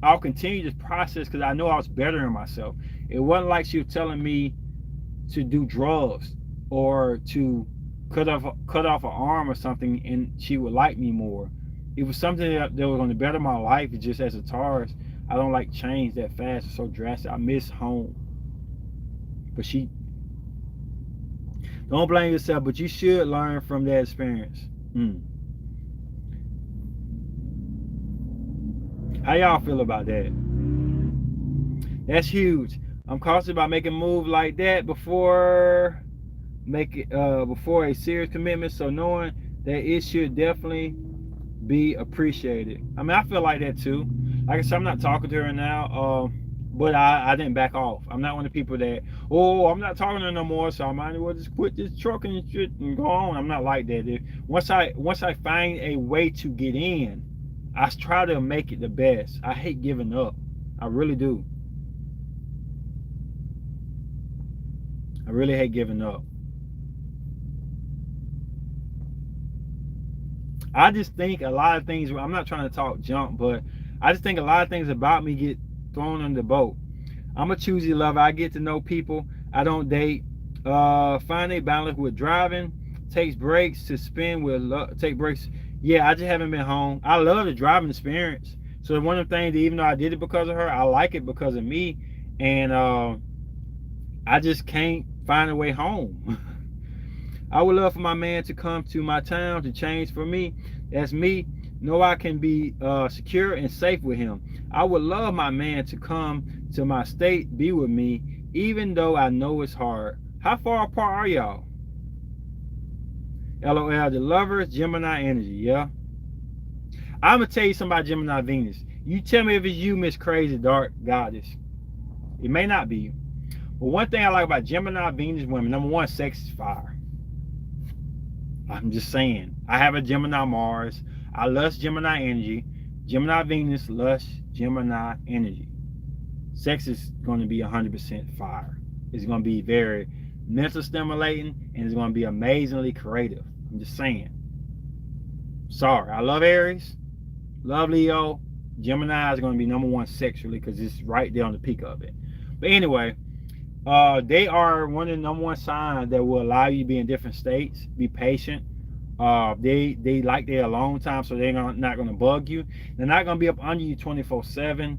I'll continue this process because I know I was bettering myself. It wasn't like she was telling me to do drugs or to cut off an arm or something and she would like me more. It was something that was going to better my life. It's just as a Taurus, I don't like change that fast or so drastic. I miss home. But she, don't blame yourself, but you should learn from that experience. How y'all feel about that? That's huge. I'm cautious about making a move like that before a serious commitment, so knowing that it should definitely be appreciated. I mean, I feel like that too. Like I said, I'm not talking to her now, but I didn't back off. I'm not one of the people that, I'm not talking to her no more, so I might as well just quit this truck and shit and go on. I'm not like that. Once I find a way to get in, I try to make it the best. I hate giving up. I really do. I really hate giving up. I just think a lot of things, I'm not trying to talk junk, but I just think a lot of things about me get thrown in the boat. I'm a choosy lover. I get to know people. I don't date. Find a balance with driving. Takes breaks to spend with take breaks. Yeah, I just haven't been home. I love the driving experience. So one of the things, even though I did it because of her, I like it because of me. And I just can't find a way home. I would love for my man to come to my town to change for me. That's me. Know I can be secure and safe with him. I would love my man to come to my state, be with me, even though I know it's hard. How far apart are y'all? LOL, the lovers, Gemini energy, yeah? I'm going to tell you something about Gemini Venus. You tell me if it's you, Miss Crazy Dark Goddess. It may not be you. But one thing I like about Gemini Venus women, number one, sex is fire. I'm just saying. I have a Gemini Mars. I lust Gemini energy. Gemini Venus lust Gemini energy. Sex is going to be 100% fire. It's going to be very mental stimulating, and it's going to be amazingly creative. I'm just saying. Sorry. I love Aries. Love Leo. Gemini is going to be number one sexually because it's right there on the peak of it. But anyway, they are one of the number one signs that will allow you to be in different states. Be patient. They like their alone time, so they're not going to bug you. They're not going to be up under you 24/7.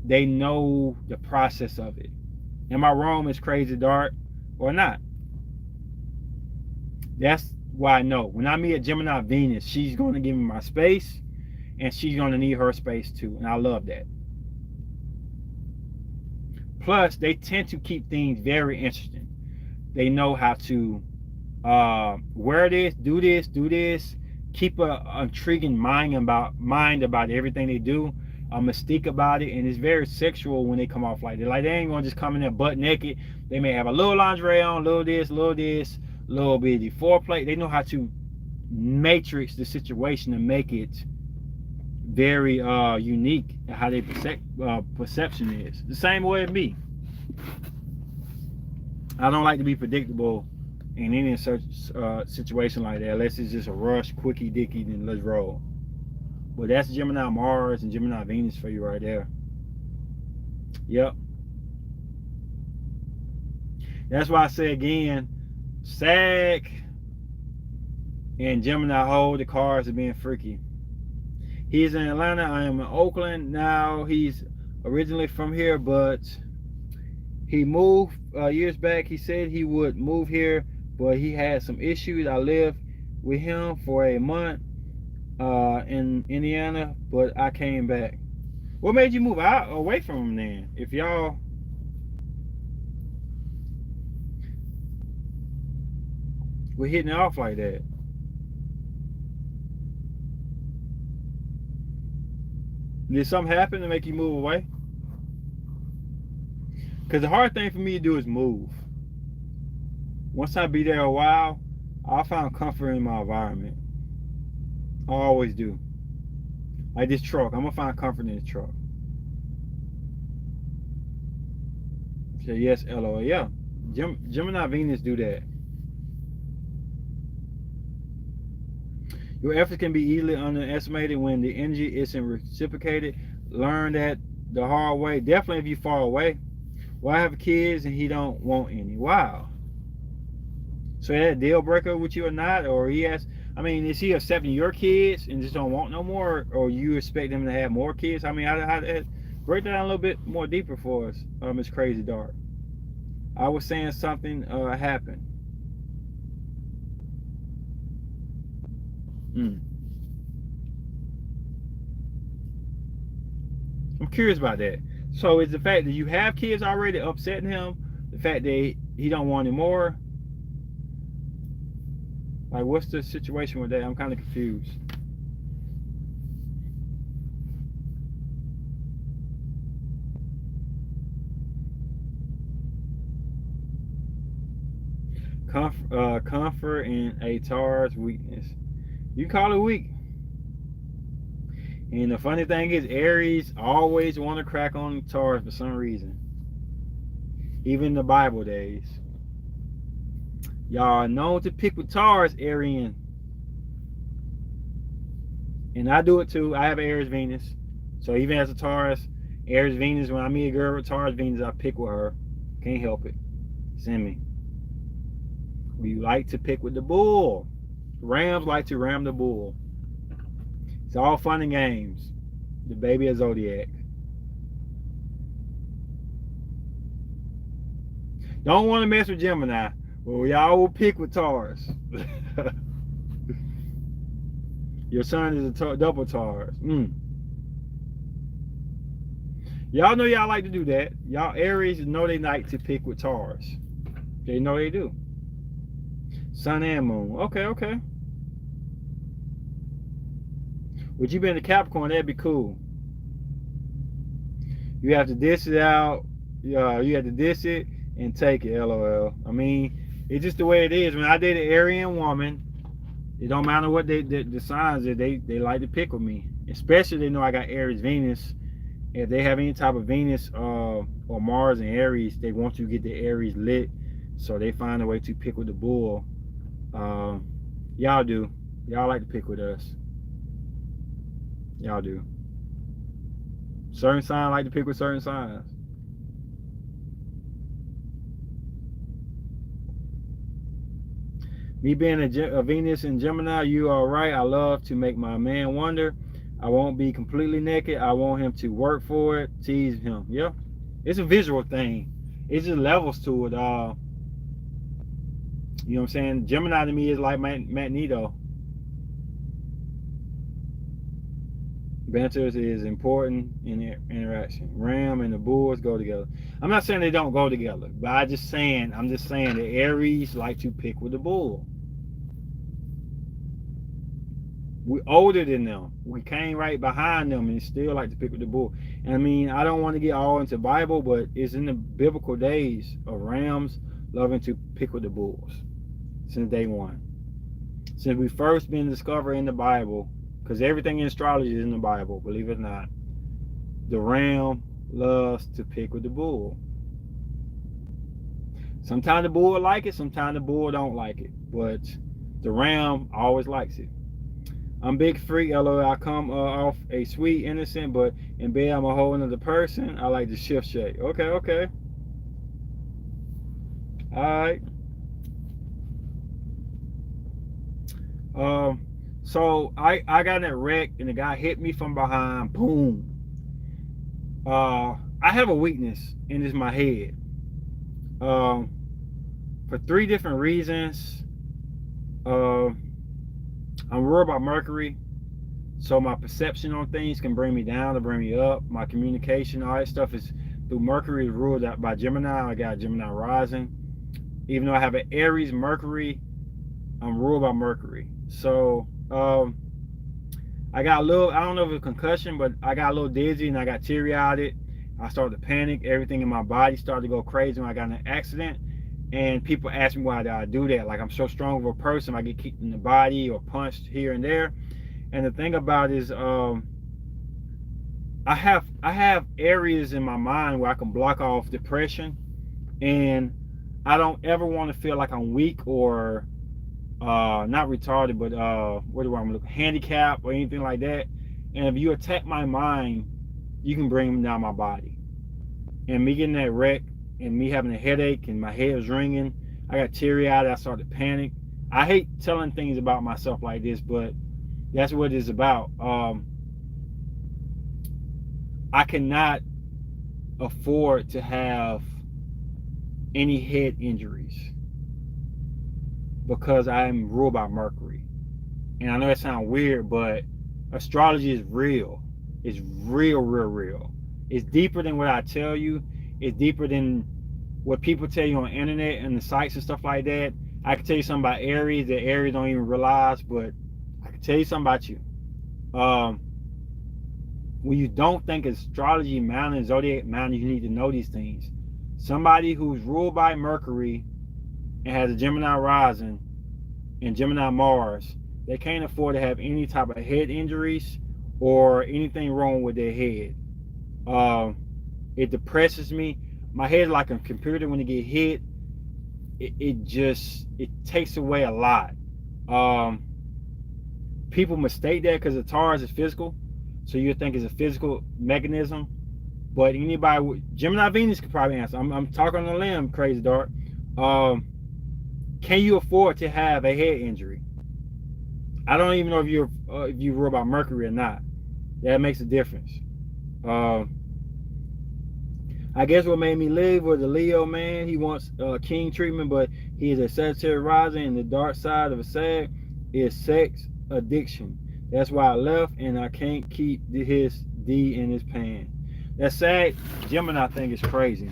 They know the process of it. Am I wrong, Miss Crazy Dark, or not? That's why I know. When I meet a Gemini Venus, she's going to give me my space, and she's going to need her space too, and I love that. Plus, they tend to keep things very interesting. They know how to wear this, do this, keep a intriguing mind about everything they do, a mystique about it, and it's very sexual when they come off like that. Like they ain't gonna just come in there butt naked. They may have a little lingerie on, little bitty foreplay. They know how to matrix the situation and make it very unique how they perception is. The same way as me. I don't like to be predictable in any situation like that, unless it's just a rush, quickie dicky, then let's roll. But that's Gemini Mars and Gemini Venus for you right there. Yep. That's why I say again, Sag and Gemini hold the cards of being freaky. He's in Atlanta. I am in Oakland. Now he's originally from here, but he moved years back. He said he would move here, but he had some issues. I lived with him for a month in Indiana, but I came back. What made you move out away from him then? If y'all were hitting it off like that. Did something happen to make you move away? Because the hard thing for me to do is move. Once I be there a while, I find comfort in my environment. I always do. Like this truck, I'm gonna find comfort in this truck. Say yes, LOL. Yeah, Gemini Venus do that. Your efforts can be easily underestimated when the energy isn't reciprocated. Learn that the hard way. Definitely if you're far away. Well, I have kids and he don't want any. Wow. So that a deal breaker with you or not? Or he has, I mean, is he accepting your kids and just don't want no more? Or you expect him to have more kids? I mean, how break that down a little bit more deeper for us, Miss Crazy Dark. I was saying something happened. I'm curious about that. So is the fact that you have kids already upsetting him? The fact that he don't want any more? Like, what's the situation with that? I'm kind of confused. Comfort and a Taurus weakness. You call it weak. And the funny thing is, Aries always want to crack on Taurus for some reason. Even in the Bible days. Y'all are known to pick with Taurus, Arian. And I do it too. I have Aries Venus. So even as a Taurus, Aries Venus, when I meet a girl with Taurus Venus, I pick with her. Can't help it. Send me. We like to pick with the bull. Rams like to ram the bull. It's all fun and games. The baby of Zodiac. Don't want to mess with Gemini. Well, y'all will pick with Taurus. Your sun is a double Taurus. Y'all know y'all like to do that. Y'all Aries know they like to pick with Taurus. They know they do. Sun and moon. Okay, okay. Would you be in the Capricorn? That'd be cool. You have to dish it out. You have to dish it and take it. LOL. I mean, it's just the way it is. When I date an Aryan woman, it don't matter what the signs are. They like to pick with me. Especially they know I got Aries Venus. If they have any type of Venus or Mars and Aries, they want you to get the Aries lit. So they find a way to pick with the bull. Y'all do. Y'all like to pick with us. Y'all do. Certain signs like to pick with certain signs. Me being a Venus and Gemini, you are right. I love to make my man wonder. I won't be completely naked. I want him to work for it, tease him. Yeah. It's a visual thing. It's just levels to it. You know what I'm saying? Gemini to me is like Magneto. Banter is important in interaction. Ram and the bulls go together. I'm not saying they don't go together, but I'm just saying the Aries like to pick with the bull. We're older than them. We came right behind them and still like to pick with the bull. And I mean, I don't want to get all into Bible, but it's in the biblical days of rams loving to pick with the bulls since day one. Since we first been discovered in the Bible, because everything in astrology is in the Bible, believe it or not, the ram loves to pick with the bull. Sometimes the bull like it, sometimes the bull don't like it, but the ram always likes it. I'm big freak, LOL. I come off a sweet innocent, but in bed I'm a whole another person. I like to shift shake. Okay, okay. Alright. So I got in that wreck and the guy hit me from behind. Boom. I have a weakness and it's my head. For 3 different reasons. I'm worried about Mercury, so my perception on things can bring me down or bring me up. My communication, all that stuff is through Mercury is ruled out by Gemini. I got Gemini rising. Even though I have an Aries Mercury, I'm ruled by Mercury. So I got a little, I don't know if it's a concussion, but I got a little dizzy and I got teary-eyed. I started to panic. Everything in my body started to go crazy when I got in an accident. And people ask me why did I do that. Like I'm so strong of a person, I get kicked in the body or punched here and there. And the thing about it is, I have areas in my mind where I can block off depression, and I don't ever want to feel like I'm weak or not retarded, but what do I look, handicapped or anything like that. And if you attack my mind, you can bring down my body. And me getting that wreck and me having a headache and my head was ringing, I got teary-eyed, I started to panic. I hate telling things about myself like this, but that's what it's about. I cannot afford to have any head injuries because I'm ruled by Mercury. And I know that sounds weird, but astrology is real. It's real, real, real. It's deeper than what I tell you. It's deeper than what people tell you on the internet and the sites and stuff like that. I can tell you something about Aries that Aries don't even realize, but I can tell you something about you. When you don't think astrology, mountain, zodiac, mountain, you need to know these things. Somebody who's ruled by Mercury and has a Gemini rising and Gemini Mars, they can't afford to have any type of head injuries or anything wrong with their head. It depresses me. My head is like a computer. When it get hit, it takes away a lot. People mistake that because the Taurus is physical, so you think it's a physical mechanism. But anybody with Gemini Venus could probably answer. I'm talking on a limb, Crazy Dark. Can you afford to have a head injury? I don't even know if you worry about Mercury or not. That makes a difference. I guess what made me leave was the Leo man. He wants king treatment, but he is a Sagittarius rising, and the dark side of a Sag is sex addiction. That's why I left, and I can't keep his D in his pan. That Sag Gemini thing is crazy.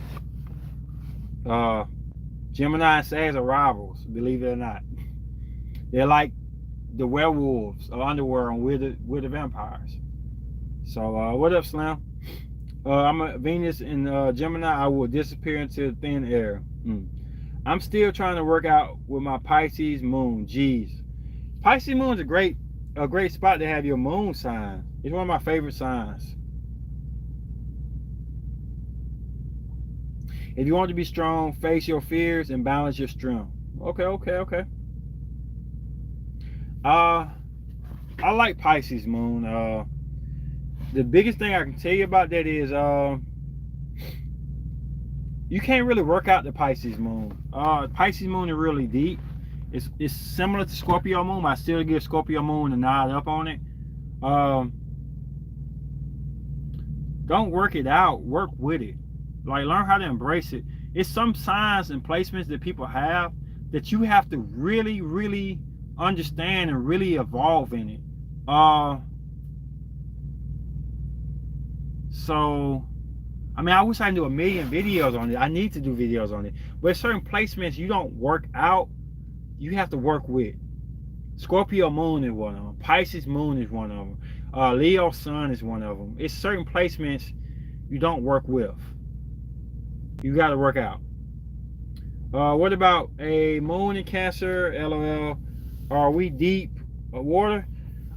Gemini and Sags are rivals, believe it or not. They're like the werewolves of underworld, and we're the vampires. So what up, Slam? I'm a Venus in Gemini. I will disappear into thin air. I'm still trying to work out with my Pisces moon. Jeez, Pisces moon is a great spot to have your moon sign. It's one of my favorite signs. If you want to be strong, face your fears and balance your strength. Okay. I like Pisces moon. The biggest thing I can tell you about that is you can't really work out the Pisces moon. Pisces moon is really deep. It's similar to Scorpio moon. I still give Scorpio moon a nod up on it. Don't work it out. Work with it. Like, learn how to embrace it. It's some signs and placements that people have that you have to really, really understand and really evolve in it. So, I mean, I wish I knew a million videos on it. I need to do videos on it. But certain placements you don't work out, you have to work with. Scorpio moon is one of them. Pisces moon is one of them. Leo sun is one of them. It's certain placements you don't work with. You got to work out. What about a moon in Cancer? LOL. Are we deep water?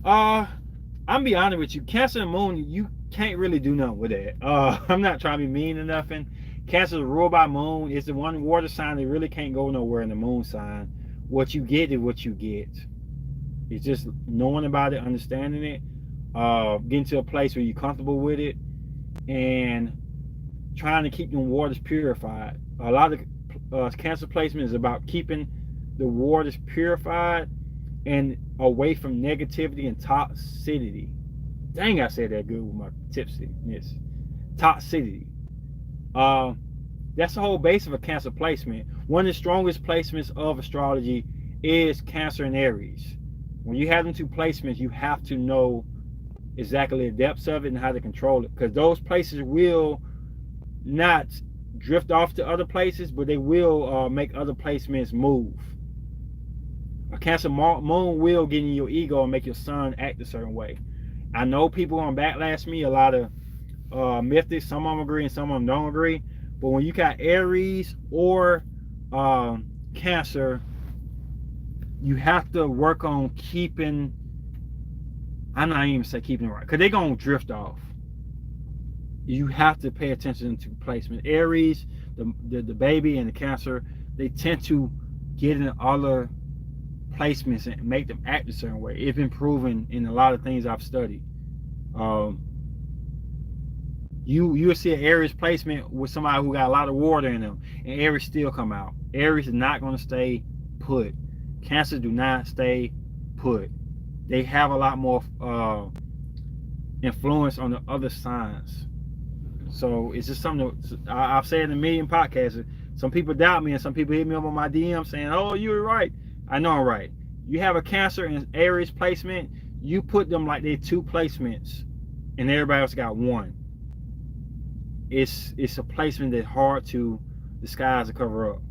I'm be honest with you. Cancer and moon, you can't really do nothing with that. I'm not trying to be mean or nothing. Cancer is ruled by moon. It's the one water sign that really can't go nowhere in the moon sign. What you get is what you get. It's just knowing about it, understanding it, getting to a place where you're comfortable with it, and trying to keep them waters purified. A lot of Cancer placement is about keeping the waters purified and away from negativity and toxicity. Dang, I said that good with my tipsiness. Toxicity. That's the whole base of a Cancer placement. One of the strongest placements of astrology is Cancer and Aries. When you have them two placements, you have to know exactly the depths of it and how to control it, because those places will not drift off to other places, but they will make other placements move. A Cancer moon will get in your ego and make your sun act a certain way. I know people on backlash me, a lot of mythics, some of them agree and some of them don't agree, but when you got Aries or Cancer, you have to work on keeping, I'm not even say keeping it right, because they're going to drift off. You have to pay attention to placement. Aries, the baby, and the Cancer, they tend to get in other placements and make them act a certain way. It's been proven in a lot of things I've studied. You'll see an Aries placement with somebody who got a lot of water in them, and Aries still come out. Aries is not going to stay put. Cancer do not stay put. They have a lot more influence on the other signs. So it's just something that I've said in a million podcasts. Some people doubt me, and some people hit me up on my DM saying, "Oh, you were right." I know I'm right. You have a Cancer and Aries placement, you put them like they're two placements, and everybody else got one. It's a placement that's hard to disguise or cover up.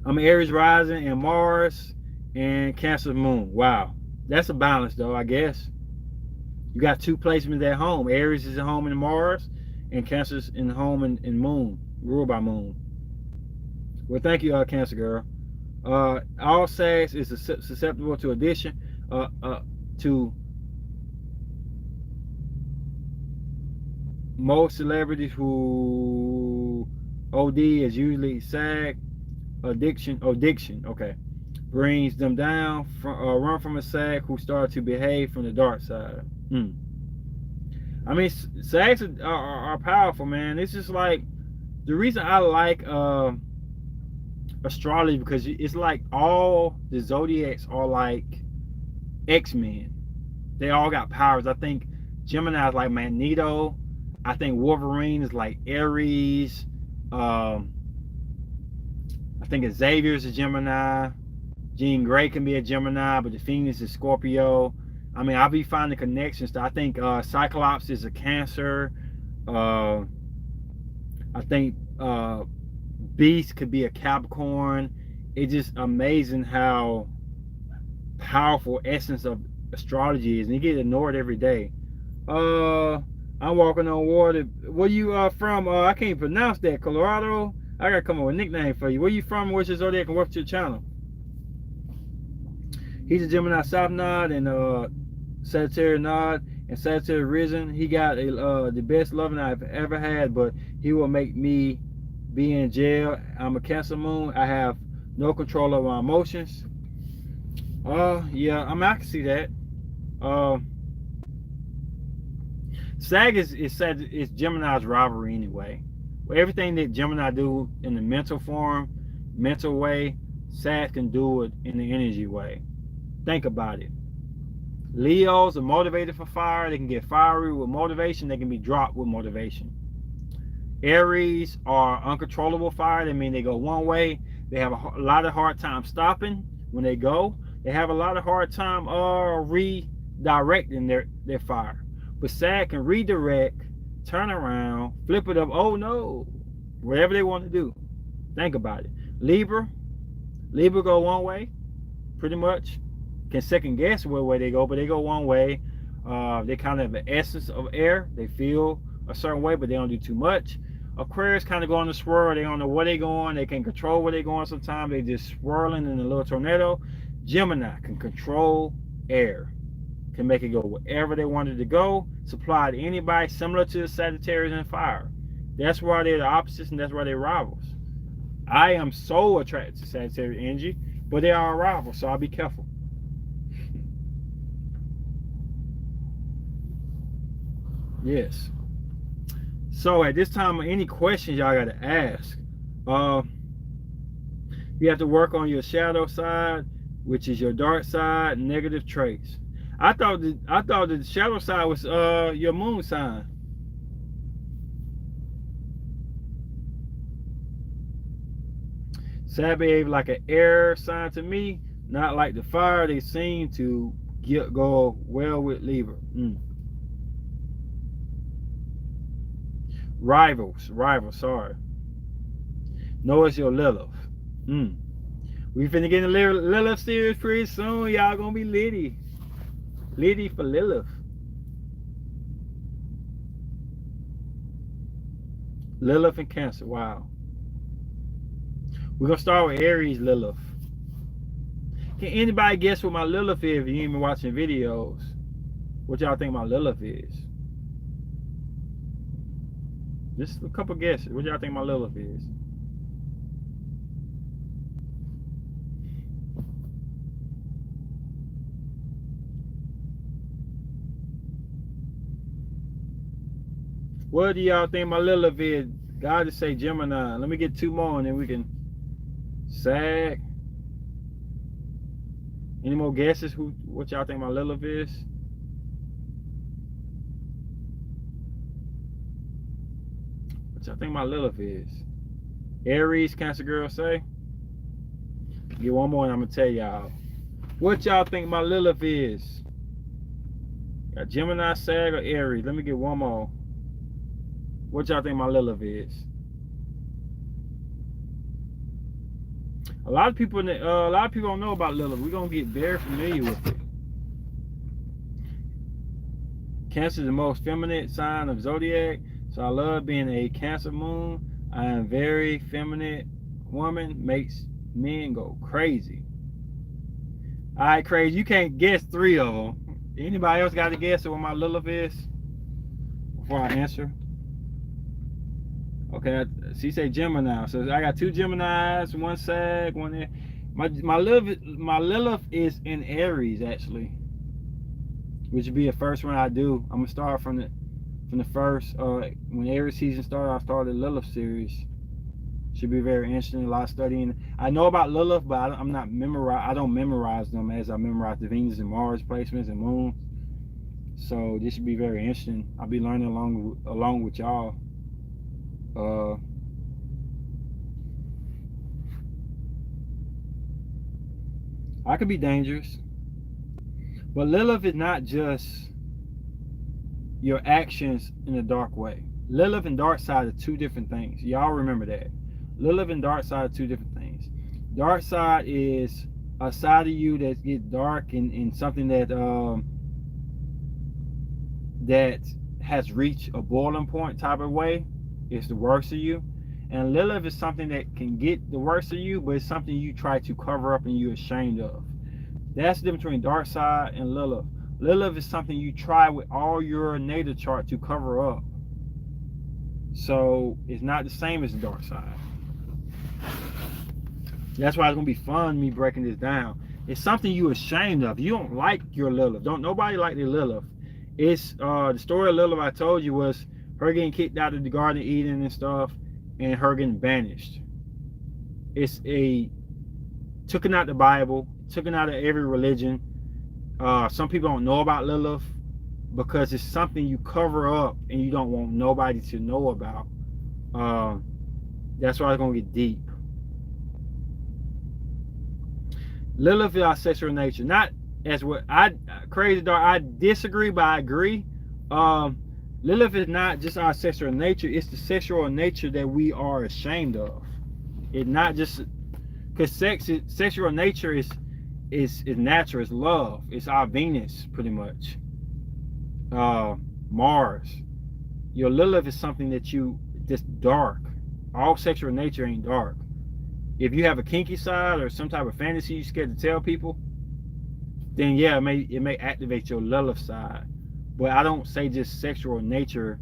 I'm Aries rising and Mars and Cancer moon. Wow, that's a balance though, I guess. You got two placements at home. Aries is at home in Mars, and Cancer's in home in Moon, ruled by Moon. Well, thank you, Cancer girl. All Sags is susceptible to addiction, to most celebrities who OD is usually Sag. Addiction, okay, brings them down. Run from a Sag who started to behave from the dark side. I mean, Sags are powerful, man. It's just like the reason I like astrology, because it's like all the zodiacs are like X-Men. They all got powers. I think Gemini is like Magneto. I think Wolverine is like Aries. Um, I think Xavier is a Gemini. Jean Grey can be a Gemini, but the Phoenix is Scorpio. I mean, I'll be finding connections. I think Cyclops is a Cancer. Uh, I think Beast could be a Capricorn. It's just amazing how powerful essence of astrology is, and you get ignored every day. I'm walking on water. Where you from? I can't pronounce that. Colorado. I gotta come up with a nickname for you. Where you from? What's your zodiac and what's your channel? He's a Gemini South Node and Sagittarius Node and Sagittarius Risen. He got the best loving I've ever had, but he will make me be in jail. I'm a Cancer Moon. I have no control over my emotions. Yeah, I mean, I can see that. Sag is Gemini's rivalry anyway. Well, everything that Gemini do in the mental form, mental way, Sag can do it in the energy way. Think about it. Leos are motivated for fire. They can get fiery with motivation. They can be dropped with motivation. Aries are uncontrollable fire. That means they go one way. They have a lot of hard time stopping when they go. They have a lot of hard time redirecting their fire. But Sag can redirect, turn around, flip it up. Oh no, whatever they want to do. Think about it. Libra go one way, pretty much. Can second guess where way they go, but they go one way. They kind of have the essence of air. They feel a certain way, but they don't do too much. Aquarius kind of go on the swirl. They don't know where they're going. They can't control where they're going sometimes. They just swirling in a little tornado. Gemini can control air. Can make it go wherever they wanted to go. Supply to anybody, similar to the Sagittarius and fire. That's why they're the opposites and that's why they're rivals. I am so attracted to Sagittarius energy, but they are rivals, so I'll be careful. Yes. So at this time, any questions y'all got to ask. You have to work on your shadow side, which is your dark side, negative traits. I thought the shadow side was your moon sign. Sag behave like an air sign to me, not like the fire. They seem to go well with Libra. Rivals, sorry. No, it's your Lilith. We finna get in the Lilith series pretty soon. Y'all gonna be litty. Litty for Lilith. Lilith and Cancer, wow. We're gonna start with Aries Lilith. Can anybody guess what my Lilith is if you ain't been watching videos? What y'all think my Lilith is? Just a couple guesses. What y'all think my Lilith is? What do y'all think my Lilith is? God just say Gemini. Let me get two more and then we can Sag. Any more guesses? What y'all think my Lilith is? What y'all think my Lilith is? Aries, Cancer girl say? Get one more and I'm gonna tell y'all. What y'all think my Lilith is? Got Gemini, Sag, or Aries? Let me get one more. What y'all think my Lilith is? A lot of people don't know about Lilith. We're gonna get very familiar with it. Cancer is the most feminine sign of zodiac, so I love being a Cancer moon. I am very feminine woman, makes men go crazy. All right, crazy. You can't guess three of them. Anybody else got to guess what my Lilith is before I answer? Okay, she say Gemini. So I got two Geminis, one Sag, one there. My Lilith is in Aries actually, which would be the first one I do. I'm gonna start from the first. When Aries season started, I started the Lilith series. Should be very interesting. A lot of studying. I know about Lilith, but I don't memorize them as I memorize the Venus and Mars placements and moon. So this should be very interesting. I'll be learning along with y'all. Uh, I could be dangerous, but Lilith is not just your actions in a dark way. Lilith and dark side are two different things. Y'all remember that. Lilith and dark side are two different things. Dark side is a side of you that gets dark and something that has reached a boiling point type of way. It's the worst of you. And Lilith is something that can get the worst of you, but it's something you try to cover up and you're ashamed of. That's the difference between dark side and Lilith. Lilith is something you try with all your natal chart to cover up. So it's not the same as the dark side. That's why it's gonna be fun me breaking this down. It's something you ashamed of. You don't like your Lilith. Don't nobody like their Lilith. It's the story of Lilith I told you was her getting kicked out of the Garden of Eden and stuff, and her getting banished. It's a taken out the Bible, taken out of every religion. Some people don't know about Lilith because it's something you cover up and you don't want nobody to know about. That's why it's gonna get deep. Lilith is our sexual nature, not as what I crazy dark. I disagree, but I agree. Lilith is not just our sexual nature; it's the sexual nature that we are ashamed of. It's not just because sexual nature is natural. It's love. It's our Venus, pretty much. Mars. Your Lilith is something that you just dark. All sexual nature ain't dark. If you have a kinky side or some type of fantasy you're scared to tell people, then yeah, it may activate your Lilith side. But I don't say just sexual nature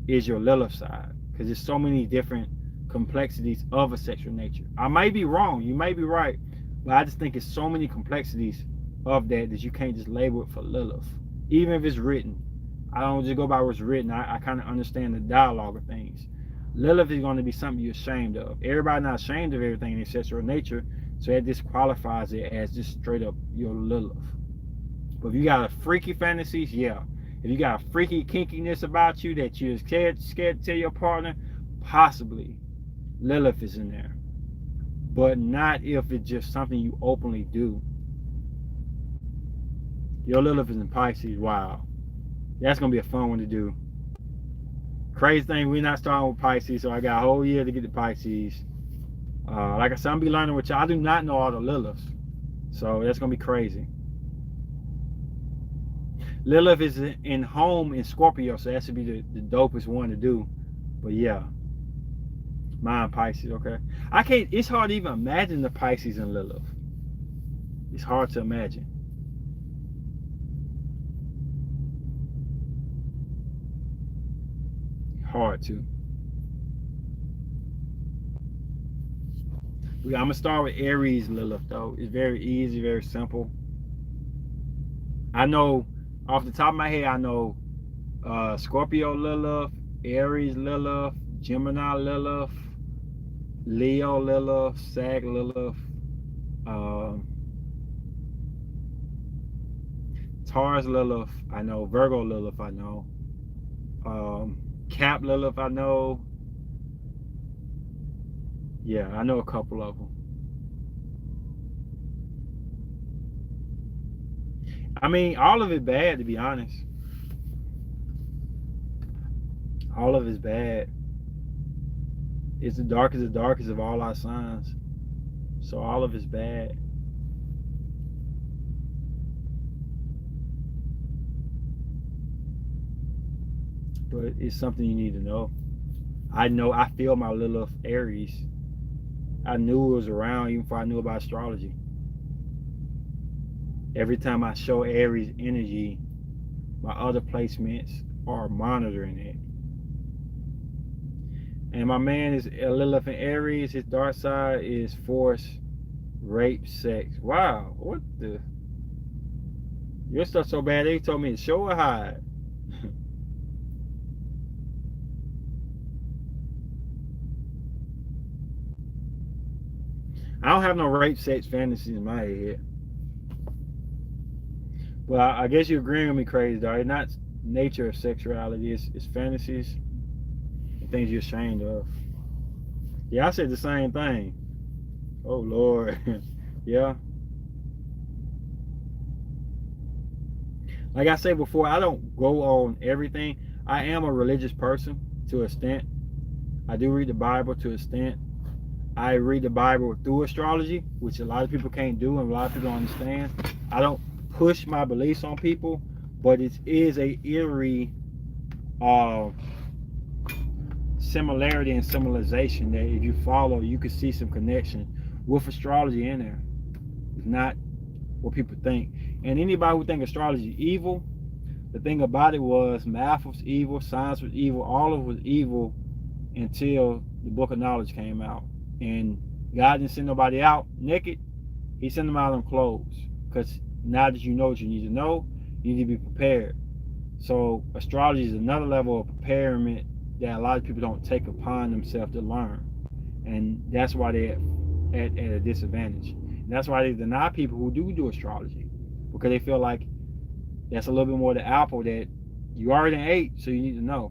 is your Lilith side, because there's so many different complexities of a sexual nature. I might be wrong, you may be right, but I just think it's so many complexities of that you can't just label it for Lilith. Even if it's written, I don't just go by what's written. I kind of understand the dialogue of things. Lilith is going to be something you're ashamed of. Everybody not ashamed of everything in their sexual nature, so that disqualifies it as just straight up your Lilith. But if you got a freaky fantasies, yeah. If you got a freaky kinkiness about you that you're scared to tell your partner, possibly Lilith is in there. But not if it's just something you openly do. Your Lilith is in Pisces. Wow. That's going to be a fun one to do. Crazy thing, we're not starting with Pisces, so I got a whole year to get to Pisces. Like I said, I'm be learning with y'all. I do not know all the Liliths, so that's gonna be crazy. Lilith is in home in Scorpio, so that should be the dopest one to do. But yeah, mine Pisces. Okay, I can't. It's hard to even imagine the Pisces and Lilith. It's hard to imagine. Hard to. I'm gonna start with Aries Lilith though. It's very easy, very simple. I know off the top of my head, I know Scorpio Lilith, Aries Lilith, Gemini Lilith, Leo Lilith, Sag Lilith, Taurus Lilith, I know, Virgo Lilith, I know, Cap Lilith, I know. Yeah, I know a couple of them. I mean, all of it bad, to be honest. All of it's bad. It's the darkest of all our signs. So all of it's bad. But it's something you need to know. I feel my Lilith Aries. I knew it was around even before I knew about astrology. Every time I show Aries energy, my other placements are monitoring it. And my man is a Lilith in Aries. His dark side is force, rape, sex. Wow, what the? Your stuff's so bad they told me to show or hide. I don't have no rape, sex fantasies in my head. Well, I guess you're agreeing with me, crazy dog. It's not nature of sexuality. It's fantasies and things you're ashamed of. Yeah, I said the same thing. Oh Lord. Yeah. Like I said before, I don't go on everything. I am a religious person to an extent. I do read the Bible to an extent. I read the Bible through astrology, which a lot of people can't do and a lot of people don't understand. I don't push my beliefs on people, but it is a eerie uh, similarity and similarization that if you follow, you can see some connection with astrology in there. It's not what people think. And anybody who think astrology is evil, the thing about it was math was evil, science was evil, all of it was evil until the book of knowledge came out. And God didn't send nobody out naked. He sent them out in clothes. Because now that you know what you need to know, you need to be prepared. So astrology is another level of preparation that a lot of people don't take upon themselves to learn. And that's why they're at a disadvantage. And that's why they deny people who do astrology. Because they feel like that's a little bit more the apple that you already ate, so you need to know.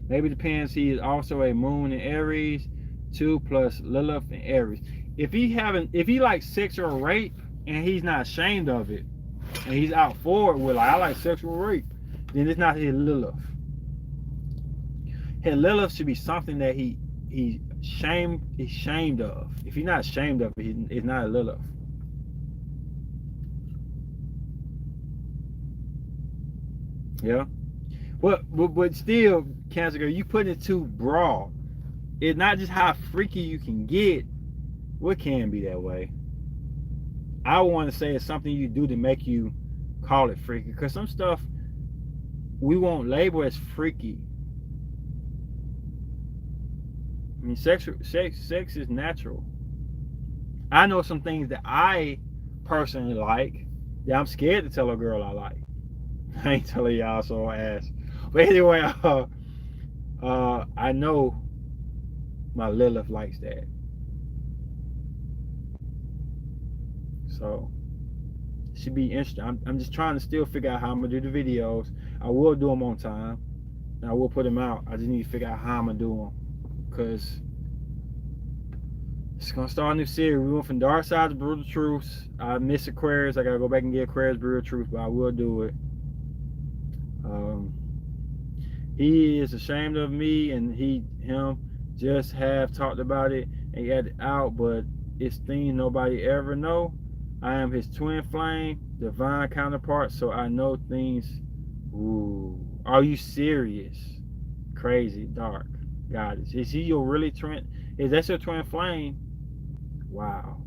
Maybe it depends. He is also a moon in Aries, 2 plus Lilith in Aries. If he likes sex or rape and he's not ashamed of it, and he's out for it with like I like sexual rape, then it's not his Lilith. His Lilith should be something that he's ashamed of. If he's not ashamed of it, it's not a Lilith. Yeah. But still, Cancer Girl, you put it too broad. It's not just how freaky you can get. What can be that way? I want to say it's something you do to make you call it freaky. Because some stuff we won't label as freaky. I mean, sex is natural. I know some things that I personally like that I'm scared to tell a girl I like. I ain't telling y'all, so I ask. But anyway, I know my Lilith likes that. So should be interesting. I'm just trying to still figure out how I'm gonna do the videos. I will do them on time, and I will put them out. I just need to figure out how I'm gonna do them, because it's gonna start a new series. We went from Dark Side to Brutal Truths. I miss Aquarius. I gotta go back and get Aquarius Brutal Truth, but I will do it. He is ashamed of me, and him just have talked about it and got it out, but it's things nobody ever know. I am his twin flame, divine counterpart, so I know things. Ooh, are you serious? Crazy, dark goddess. Is he your really twin? Is that your twin flame? Wow.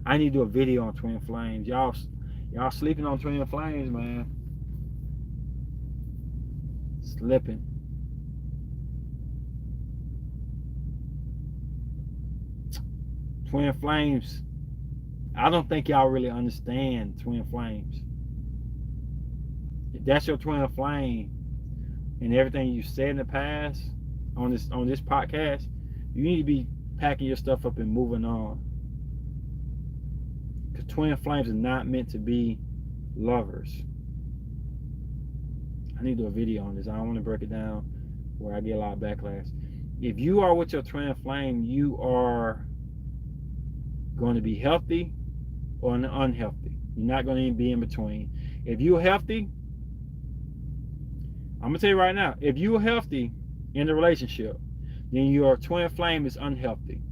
I need to do a video on twin flames. Y'all sleeping on twin flames, man. Slipping. Twin flames. I don't think y'all really understand twin flames. If that's your twin flame and everything you said in the past on this podcast, you need to be packing your stuff up and moving on. Because twin flames are not meant to be lovers. I need to do a video on this. I don't want to break it down where I get a lot of backlash. If you are with your twin flame, you are going to be healthy or unhealthy. You're not going to even be in between. If you're healthy, I'm going to tell you right now, if you're healthy in the relationship, then your twin flame is unhealthy.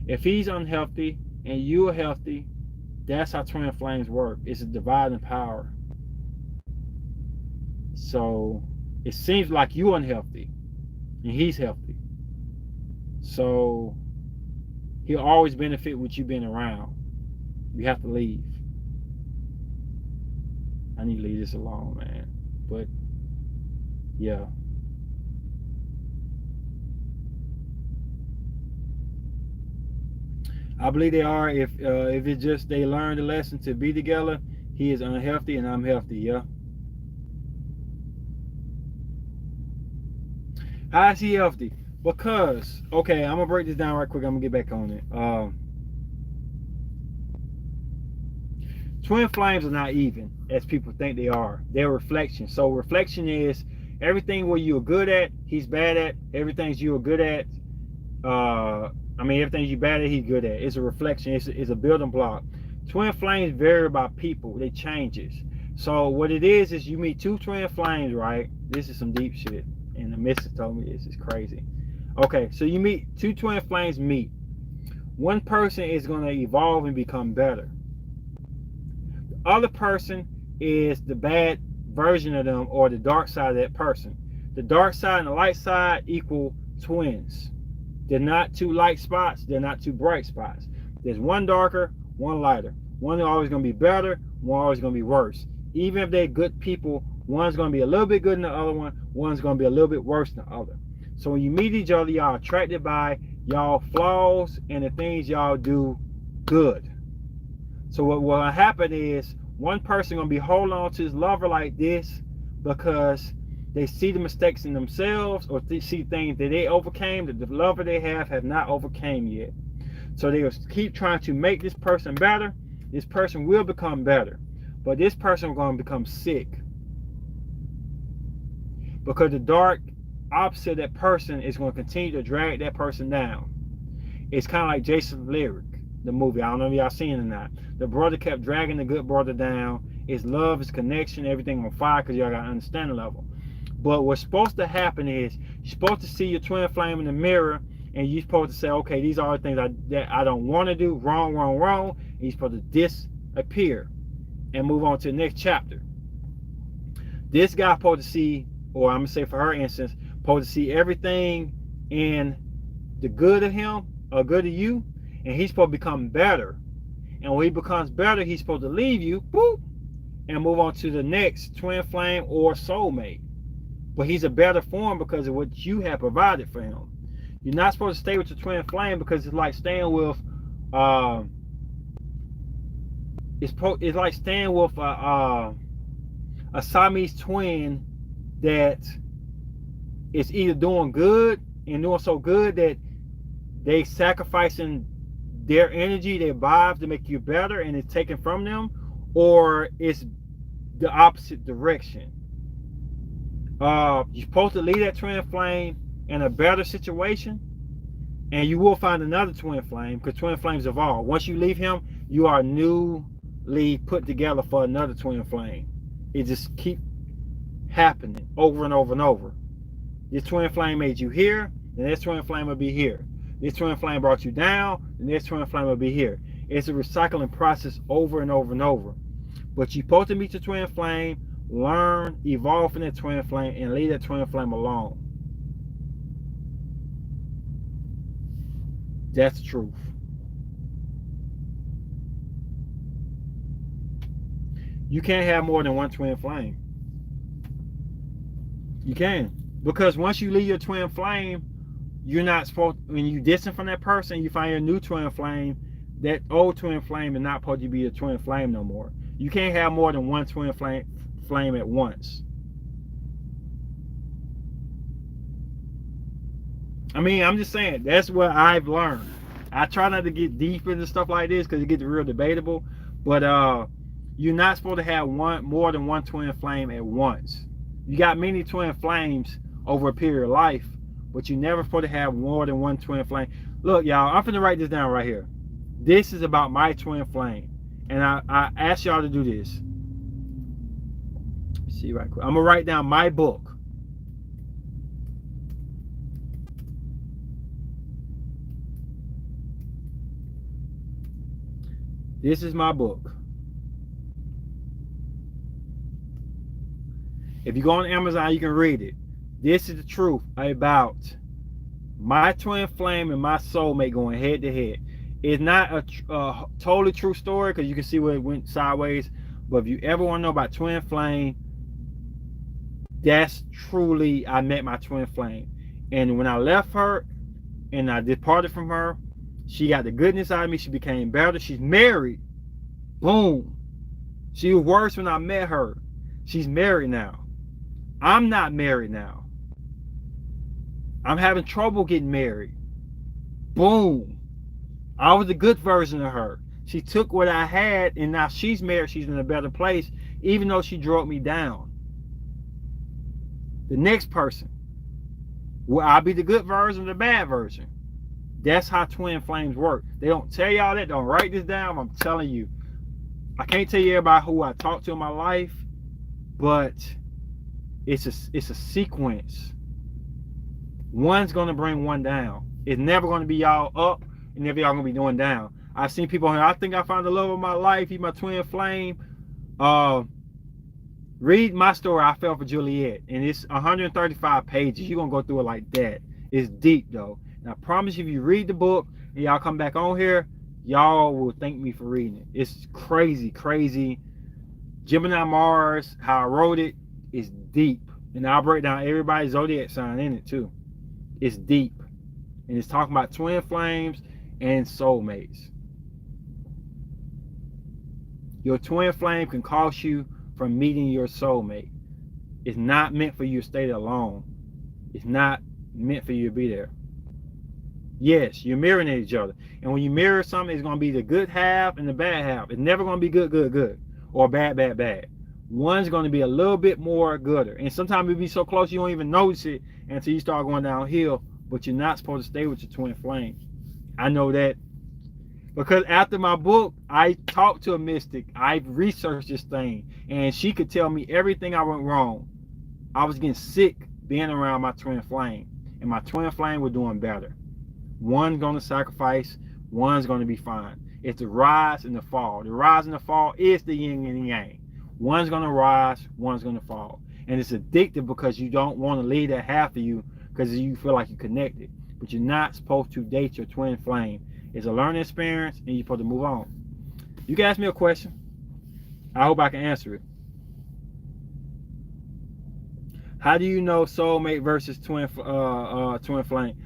If he's unhealthy and you're healthy, that's how twin flames work. It's a dividing power. So it seems like you're unhealthy and he's healthy. So he'll always benefit with you being around. You have to leave. I need to leave this alone, man. But yeah. I believe they are. If it's just they learned the lesson to be together, he is unhealthy and I'm healthy. Yeah. How is he healthy? Because, okay, I'm gonna break this down right quick. I'm gonna get back on it. Twin flames are not even as people think they are. They're reflection. So reflection is everything where you're good at, he's bad at. Everything you're good at, everything you're bad at, he's good at. It's a reflection. It's a building block. Twin flames vary by people. They changes. So what it is you meet two twin flames, right? This is some deep shit. And the missus told me this is crazy. Okay, so you meet two twin flames meet. One person is going to evolve and become better. The other person is the bad version of them, or the dark side of that person. The dark side and the light side equal twins. They're not two light spots. They're not two bright spots. There's one darker, one lighter. One is always going to be better. One always going to be worse. Even if they're good people, one's going to be a little bit good than the other one. One's going to be a little bit worse than the other. So when you meet each other, y'all attracted by y'all flaws and the things y'all do good. So what will happen is one person going to be holding on to his lover like this because they see the mistakes in themselves, or they see things that they overcame that the lover they have not overcame yet. So they will keep trying to make this person better. This person will become better, but this person is going to become sick because the dark opposite of that person is going to continue to drag that person down. It's kind of like Jason Lyric, the movie. I don't know if y'all seen it or not. The brother kept dragging the good brother down. His love, his connection, everything on fire because y'all got to understand the level. But what's supposed to happen is you're supposed to see your twin flame in the mirror, and you're supposed to say, okay, these are the things that I don't want to do. Wrong, wrong, wrong. And you're supposed to disappear and move on to the next chapter. This guy supposed to see, or I'm going to say for her instance, supposed to see everything in the good of him or good of you, and he's supposed to become better. And when he becomes better, he's supposed to leave you, boop, and move on to the next twin flame or soulmate. But he's a better form because of what you have provided for him. You're not supposed to stay with your twin flame because it's like staying with it's like staying with a Siamese twin that is either doing good and doing so good that they sacrificing their energy, their vibes to make you better, and it's taken from them, or it's the opposite direction. You're supposed to leave that twin flame in a better situation, and you will find another twin flame because twin flames evolve. Once you leave him, you are newly put together for another twin flame. It just keep happening over and over and over. This twin flame made you here, and this twin flame will be here. This twin flame brought you down, and this twin flame will be here. It's a recycling process over and over and over. But you're supposed to meet your twin flame, learn, evolve from that twin flame, and leave that twin flame alone. That's the truth. You can't have more than one twin flame. You can. Because once you leave your twin flame, you're not supposed, when you distant from that person, you find your new twin flame, that old twin flame is not supposed to be a twin flame no more. You can't have more than one twin flame at once. I mean, I'm just saying, that's what I've learned. I try not to get deep into stuff like this because it gets real debatable, but you're not supposed to have more than one twin flame at once. You got many twin flames over a period of life, but you never supposed to have more than one twin flame. Look, y'all, I'm finna write this down right here. This is about my twin flame, and I ask y'all to do this. Let's see right quick. I'm gonna write down my book. This is my book. If you go on Amazon, you can read it. This is the truth about my twin flame and my soulmate going head to head. It's not a totally true story because you can see where it went sideways. But if you ever want to know about twin flame, that's truly, I met my twin flame. And when I left her and I departed from her, she got the goodness out of me. She became better. She's married. Boom. She was worse when I met her. She's married now. I'm not married now. I'm having trouble getting married. Boom. I was the good version of her. She took what I had, and now she's married. She's in a better place, even though she drove me down. The next person, will I be the good version or the bad version? That's how twin flames work. They don't tell y'all that. Don't write this down. I'm telling you. I can't tell you everybody who I talk to in my life, but it's a sequence. One's gonna bring one down. It's never gonna be y'all up, and never y'all gonna be doing down. I've seen people here. I think I found the love of my life. He's my twin flame. Read my story. I fell for Juliet, and it's 135 pages. You're gonna go through it like that. It's deep though. And I promise you, if you read the book and y'all come back on here, y'all will thank me for reading it. It's crazy, crazy. Gemini Mars, how I wrote it, is deep. And I'll break down everybody's zodiac sign in it too. It's deep. And it's talking about twin flames and soulmates. Your twin flame can cost you from meeting your soulmate. It's not meant for you to stay there alone. It's not meant for you to be there. Yes, you're mirroring each other. And when you mirror something, it's going to be the good half and the bad half. It's never going to be good, good, good. Or bad, bad, bad. One's going to be a little bit more gooder. And sometimes it'll be so close you don't even notice it until you start going downhill. But you're not supposed to stay with your twin flame. I know that. Because after my book, I talked to a mystic. I researched this thing. And she could tell me everything I went wrong. I was getting sick being around my twin flame. And my twin flame was doing better. One's going to sacrifice. One's going to be fine. It's the rise and the fall. The rise and the fall is the yin and the yang. One's going to rise. One's going to fall. And it's addictive because you don't want to leave that half of you because you feel like you're connected. But you're not supposed to date your twin flame. It's a learning experience, and you're supposed to move on. You can ask me a question. I hope I can answer it. How do you know soulmate versus twin flame?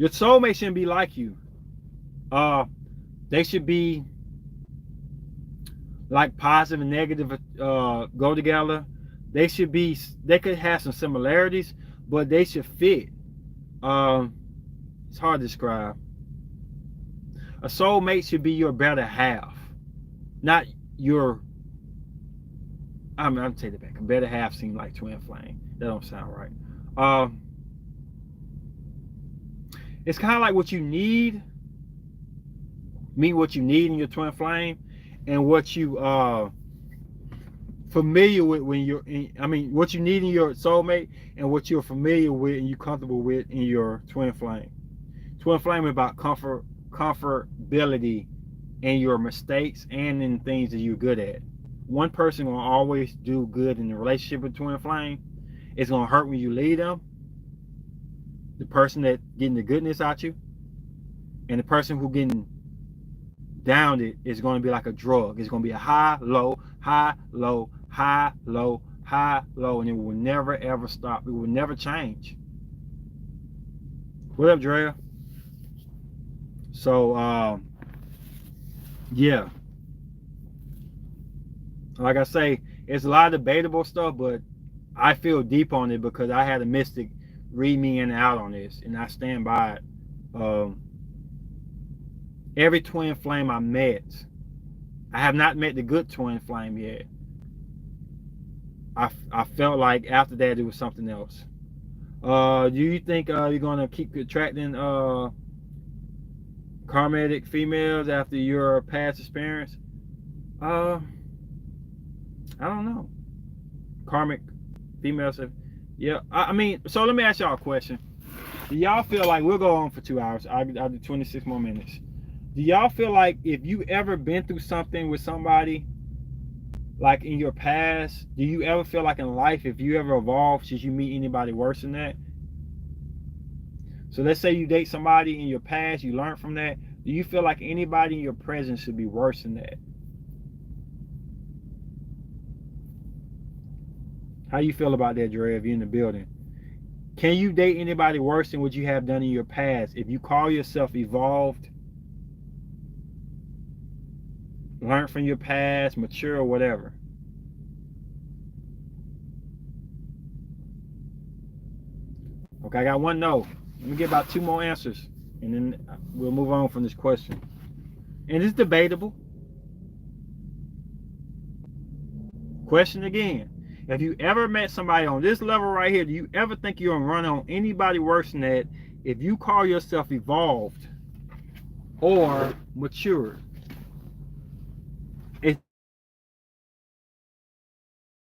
Your soulmate shouldn't be like you. They should be like positive and negative go together. They could have some similarities, but they should fit. It's hard to describe. A soulmate should be your better half, not your. I'm take it back. A better half seems like twin flame. That don't sound right. It's kind of like what you need. Meet what you need in your twin flame, and what you familiar with when you're what you need in your soulmate, and what you're familiar with and you're comfortable with in your twin flame. Twin flame is about comfortability in your mistakes and in things that you're good at. One person will always do good in the relationship with twin flame. It's gonna hurt when you leave them. The person that getting the goodness out you, and the person who getting down it is going to be like a drug. It's going to be a high, low, high, low, high, low, high, low, and it will never ever stop. It will never change. What up, Drea? So, yeah. Like I say, it's a lot of debatable stuff, but I feel deep on it because I had a mystic read me in and out on this, and I stand by it. Every twin flame I met, I have not met the good twin flame yet. I felt like after that it was something else. Do you think you're gonna keep attracting karmatic females after your past experience? I don't know. Karmic females have, yeah. I mean, so let me ask y'all a question. Do y'all feel like, we'll go on for 2 hours. I'll do 26 more minutes. Do y'all feel like if you ever been through something with somebody, like in your past, do you ever feel like in life, if you ever evolved, should you meet anybody worse than that? So let's say you date somebody in your past, you learn from that. Do you feel like anybody in your present should be worse than that? How you feel about that, Dre, if you're in the building? Can you date anybody worse than what you have done in your past if you call yourself evolved, learn from your past, mature, or whatever? Okay, I got one no. Let me get about 2 more answers. And then we'll move on from this question. And it's debatable. Question again. If you ever met somebody on this level right here, do you ever think you're gonna run on anybody worse than that if you call yourself evolved or mature? It's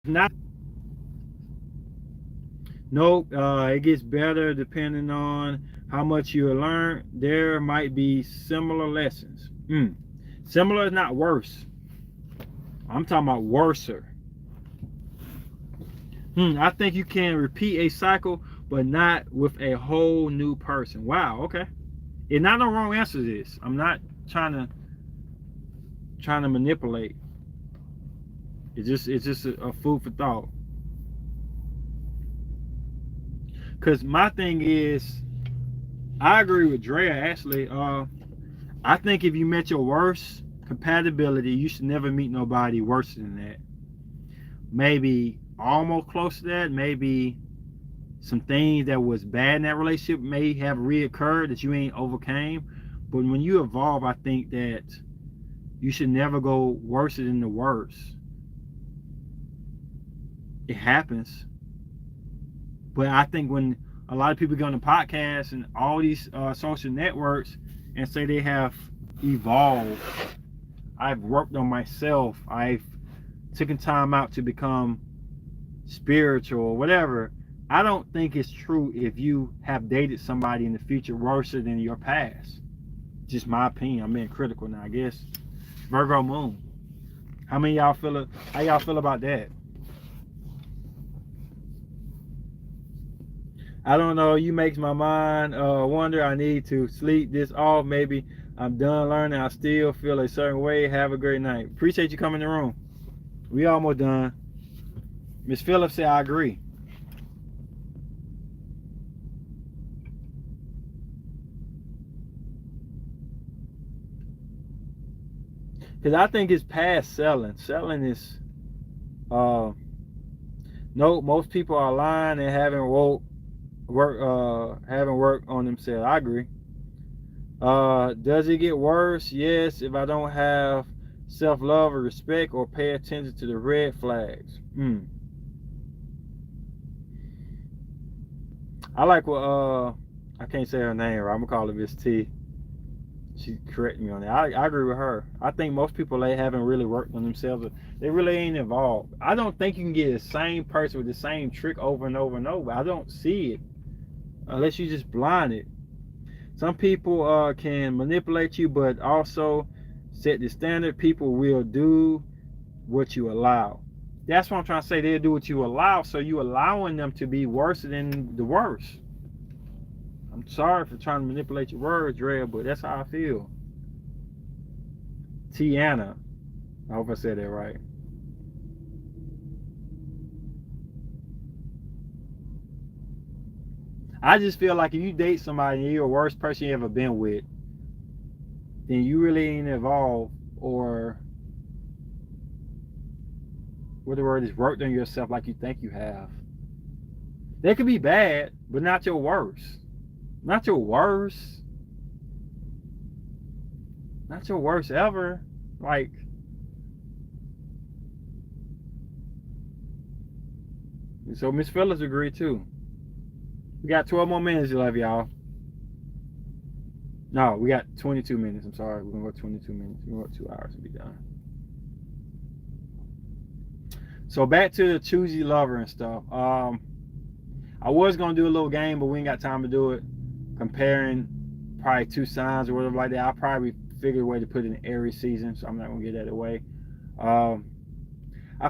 not. Nope. It gets better depending on how much you learn. There might be similar lessons. Similar is not worse. I'm talking about worser. I think you can repeat a cycle, but not with a whole new person. Wow. Okay. It's not no wrong answer to this. I'm not trying to manipulate. It's just a food for thought. Cause my thing is, I agree with Drea actually. I think if you met your worst compatibility, you should never meet nobody worse than that. Maybe almost close to that. Maybe some things that was bad in that relationship may have reoccurred that you ain't overcame. But when you evolve, I think that you should never go worse than the worst. It happens. But I think when a lot of people go on the podcast and all these social networks and say they have evolved, I've worked on myself, I've taken time out to become spiritual or whatever, I don't think it's true if you have dated somebody in the future worse than your past. Just my opinion. I'm being critical now, I guess. Virgo moon. How y'all feel about that? I don't know. You makes my mind wonder. I need to sleep this off. Maybe I'm done learning. I still feel a certain way. Have a great night. Appreciate you coming in the room. We almost done. Miss Phillips said I agree. Because I think it's past selling. Selling is no, most people are lying and haven't worked on themselves. I agree. Does it get worse? Yes, if I don't have self-love or respect or pay attention to the red flags. I like what I can't say her name right. I'm gonna call her Miss T. She correct me on that. I agree with her. I think most people, they haven't really worked on themselves. They really ain't involved. I don't think you can get the same person with the same trick over and over and over. I don't see it unless you just blinded. Some people can manipulate you, but also set the standard. People will do what you allow. That's what I'm trying to say. They'll do what you allow, so you allowing them to be worse than the worst. I'm sorry for trying to manipulate your words, Dre, but that's how I feel. Tiana. I hope I said that right. I just feel like if you date somebody and you're the worst person you ever been with, then you really ain't evolved, or what the word is, worked on yourself like you think you have. They could be bad, but not your worst. Not your worst. Not your worst ever. Like, so Miss Phillips agreed too. We got 12 more minutes left, y'all. No, we got 22 minutes. I'm sorry. We're gonna go 22 minutes. We're gonna go 2 hours to be done. So back to the Choosey Lover and stuff. I was gonna do a little game, but we ain't got time to do it. Comparing probably 2 signs or whatever like that. I'll probably figure a way to put it in Aries season, so I'm not gonna get that away. I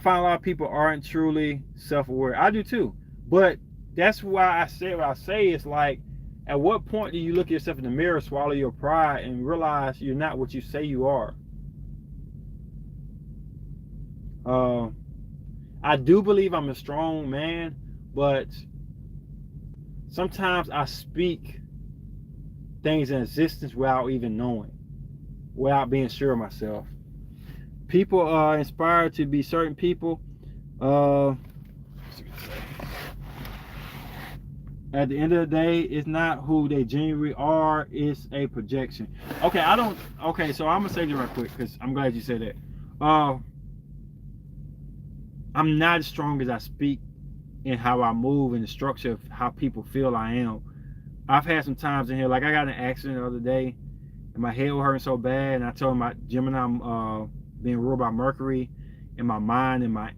find a lot of people aren't truly self-aware. I do too, but that's why I say what I say. It's like, at what point do you look at yourself in the mirror, swallow your pride, and realize you're not what you say you are? I do believe I'm a strong man, but sometimes I speak things in existence without even knowing, without being sure of myself. People are inspired to be certain people. At the end of the day, it's not who they genuinely are, it's a projection. Okay, so I'm gonna say this right quick because I'm glad you said that. I'm not as strong as I speak in how I move and the structure of how people feel I am. I've had some times in here, like I got in an accident the other day and my head was hurting so bad, and I told my Gemini I'm being ruled by Mercury, and my mind and my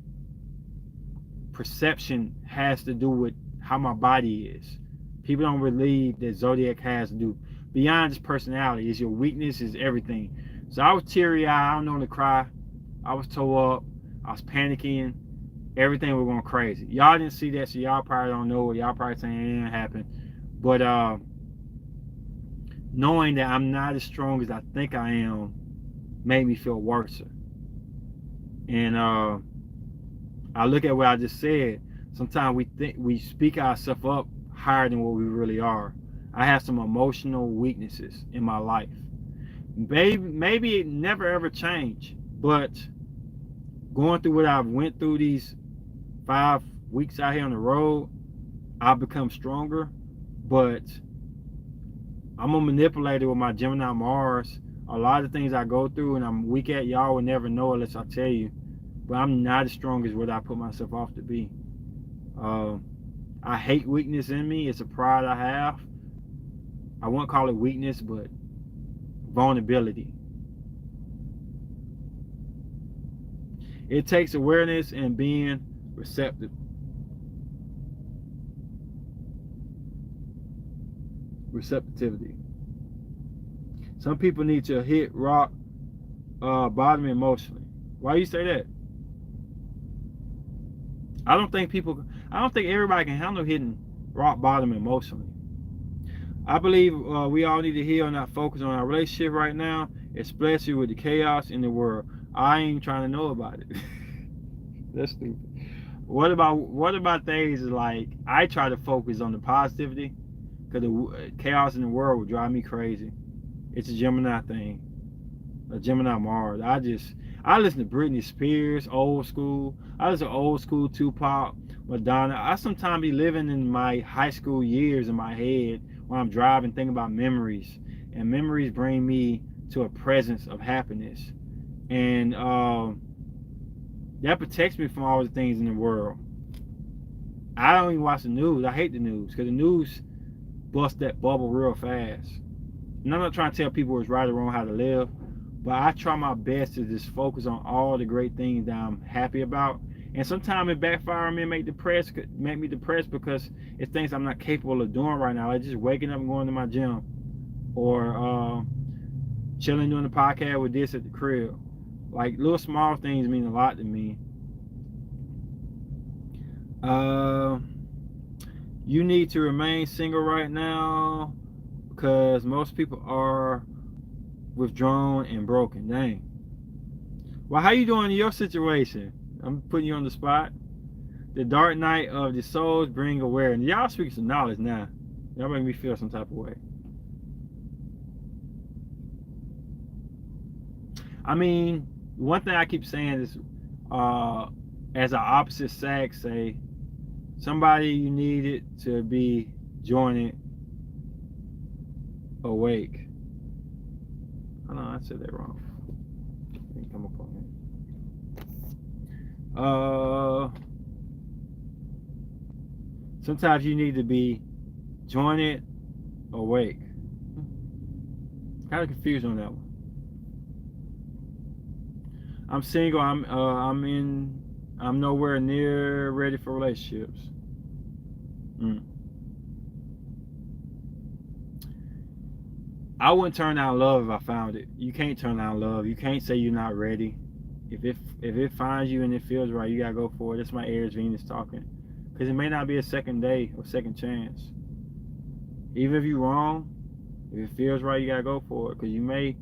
perception has to do with how my body is. People don't believe that zodiac has to do beyond just personality. It's your weakness, is everything. So I was teary eyed. I don't know when to cry. I was tore up. I was panicking. Everything was going crazy. Y'all didn't see that, so y'all probably don't know it. Y'all probably saying it didn't happen. But knowing that I'm not as strong as I think I am made me feel worse. And I look at what I just said. Sometimes we speak ourselves up higher than what we really are. I have some emotional weaknesses in my life. Maybe it never ever changed, but going through what I've went through these 5 weeks out here on the road, I've become stronger. But I'm a manipulator with my Gemini Mars. A lot of things I go through and I'm weak at, y'all will never know unless I tell you. But I'm not as strong as what I put myself off to be. I hate weakness in me. It's a pride I have. I won't call it weakness, but vulnerability. It takes awareness and being receptive. Receptivity. Some people need to hit rock bottom emotionally. Why do you say that? I don't think everybody can handle hitting rock bottom emotionally. I believe we all need to heal and not focus on our relationship right now, especially with the chaos in the world. I ain't trying to know about it. That's stupid. What about things like I try to focus on the positivity, because the chaos in the world would drive me crazy. It's a Gemini thing, a Gemini Mars. I listen to Britney Spears, old school. I listen to old school Tupac, Madonna. I sometimes be living in my high school years in my head when I'm driving, thinking about memories, and memories bring me to a presence of happiness, and that protects me from all the things in the world. I don't even watch the news. I hate the news because the news busts that bubble real fast. And I'm not trying to tell people what's right or wrong how to live, but I try my best to just focus on all the great things that I'm happy about. And sometimes it backfires me and make me depressed because it's things I'm not capable of doing right now. Like just waking up and going to my gym, or chilling doing the podcast with this at the crib. Like little small things mean a lot to me. You need to remain single right now because most people are withdrawn and broken. Dang. Well, how you doing in your situation? I'm putting you on the spot. The dark night of the souls bring awareness. Y'all speak some knowledge now. Y'all make me feel some type of way. I mean, one thing I keep saying is, as an opposite sex, say, somebody you needed to be joining awake. Oh no, I said that wrong. Didn't come up on it. Sometimes you need to be joined awake. Kind of confused on that one. I'm single. I'm nowhere near ready for relationships. I wouldn't turn down love if I found it. You can't turn down love. You can't say you're not ready. If it finds you and it feels right, you gotta go for it. That's my Aries Venus talking. Because it may not be a second day or second chance. Even if you're wrong, if it feels right, you gotta go for it. Because you may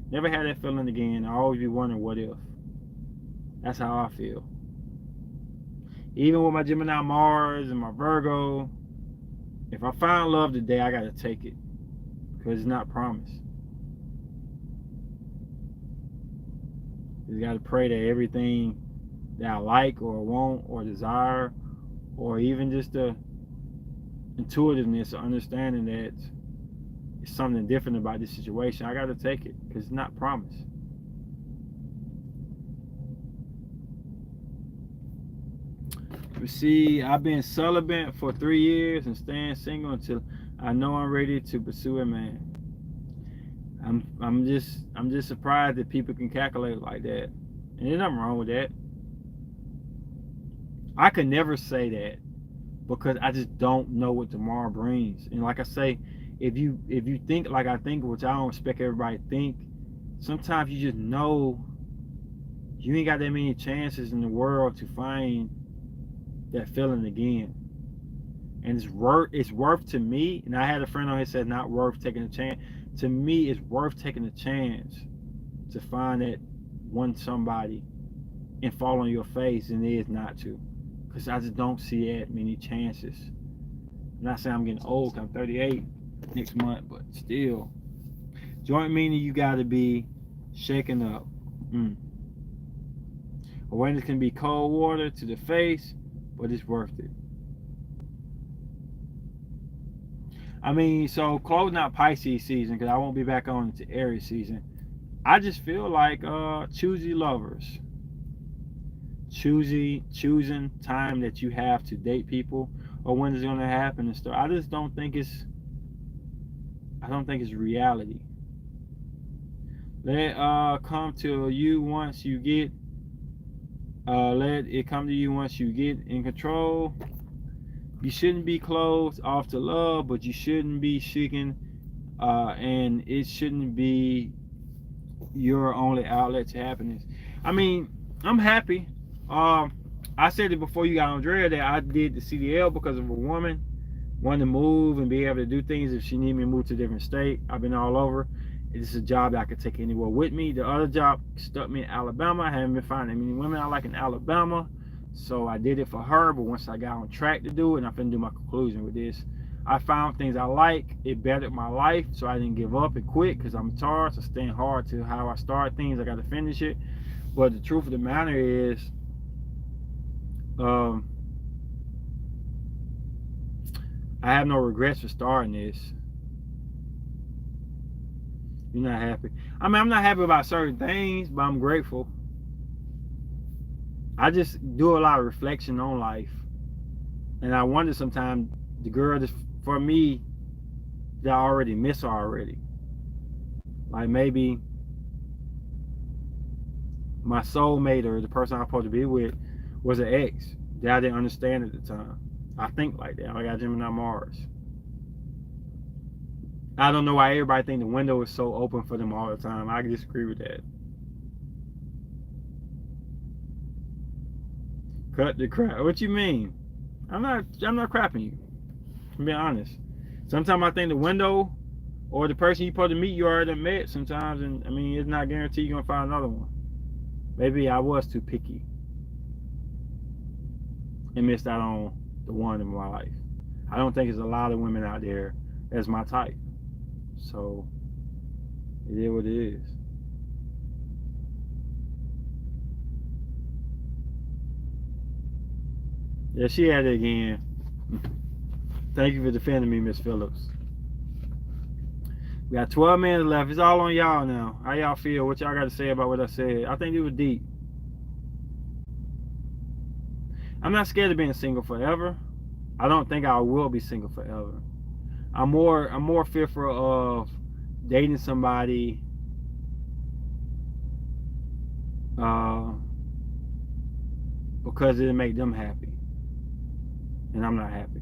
never have that feeling again. I always be wondering what if. That's how I feel. Even with my Gemini Mars and my Virgo, if I find love today, I gotta take it. Because it's not promised. You gotta pray that everything that I like or want or desire, or even just the intuitiveness or understanding that it's something different about this situation, I got to take it because it's not promised. You see, I've been celibate for 3 years and staying single until I know I'm ready to pursue a man. I'm just surprised that people can calculate like that. And there's nothing wrong with that. I could never say that because I just don't know what tomorrow brings. And like I say, if you think like I think, which I don't expect everybody to think, sometimes you just know you ain't got that many chances in the world to find that feeling again. And it's worth to me, and I had a friend on here said not worth taking a chance. To me, it's worth taking a chance to find that one somebody and fall on your face than it is not to. Because I just don't see that many chances. I'm not saying I'm getting old, I'm 38 next month, but still. Joint meaning you gotta be shaken up. Awareness can be cold water to the face, but it's worth it. I mean, so closing out Pisces season, because I won't be back on into Aries season. I just feel like choosy lovers. Choosing time that you have to date people or when it's gonna happen and stuff. I don't think it's reality. Let it come to you once you get let it come to you once you get in control. You shouldn't be closed off to love, but you shouldn't be seeking, and it shouldn't be your only outlet to happiness. I mean, I'm happy. I said it before you got on Drea that I did the CDL because of a woman wanting to move and be able to do things if she needed me to move to a different state. I've been all over. It's a job that I could take anywhere with me. The other job stuck me in Alabama. I haven't been finding many women I like in Alabama. So I did it for her, but once I got on track to do it, and I'm finna do my conclusion with this, I found things I like. It bettered my life, so I didn't give up and quit because I'm charged. So staying hard to how I start things. I got to finish it. But the truth of the matter is, I have no regrets for starting this. You're not happy. I mean, I'm not happy about certain things, but I'm grateful. I just do a lot of reflection on life. And I wonder sometimes the girl that's for me that I already miss her already. Like maybe my soulmate or the person I'm supposed to be with was an ex that I didn't understand at the time. I think like that. I got Gemini Mars. I don't know why everybody think the window is so open for them all the time. I disagree with that. Cut the crap. What you mean? I'm not crapping you. To be honest. Sometimes I think the window or the person you're supposed to meet you already met sometimes, and I mean it's not guaranteed you're gonna find another one. Maybe I was too picky and missed out on the one in my life. I don't think there's a lot of women out there that's my type. So it is what it is. Yeah, she had it again. Thank you for defending me, Miss Phillips. We got 12 minutes left. It's all on y'all now. How y'all feel? What y'all got to say about what I said? I think it was deep. I'm not scared of being single forever. I don't think I will be single forever. I'm more fearful of dating somebody because it'll make them happy. And I'm not happy.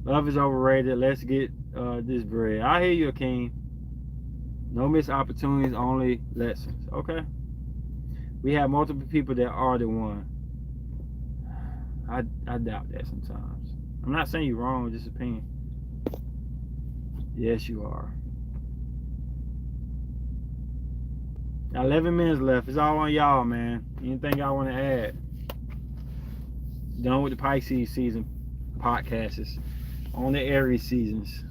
Love is overrated. Let's get this bread. I hear you, King. No missed opportunities, only lessons. Okay. We have multiple people that are the one. I doubt that sometimes. I'm not saying you're wrong with this opinion. Yes, you are. Got 11 minutes left. It's all on y'all, man. Anything y'all want to add? Done with the Pisces season podcasts. On the Aries seasons.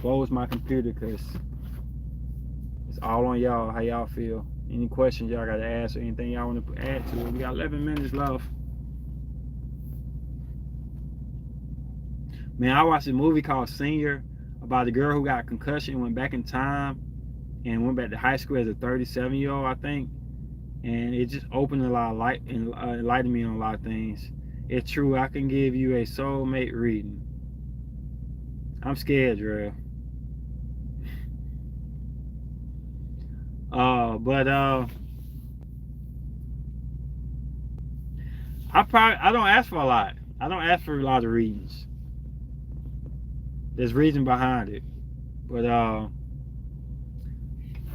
Close my computer because it's all on y'all. How y'all feel? Any questions y'all got to ask or anything y'all want to add to it? We got 11 minutes left. Man, I watched a movie called Senior about a girl who got a concussion, went back in time, and went back to high school as a 37-year-old, I think. And it just opened a lot of light and enlightened me on a lot of things. It's true, I can give you a soulmate reading. I'm scared, Dre. But I don't ask for a lot. I don't ask for a lot of readings. There's reason behind it. But I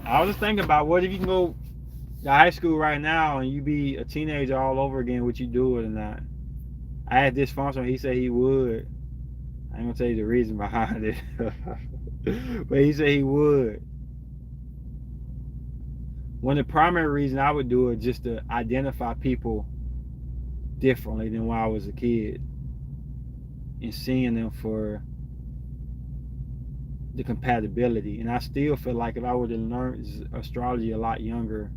was just thinking about what if you can go to high school right now and you be a teenager all over again, would you do it or not? I had this function, he said he would. I ain't gonna tell you the reason behind it. But he said he would. One of the primary reasons I would do it just to identify people differently than when I was a kid and seeing them for the compatibility. And I still feel like if I would have learned astrology a lot younger,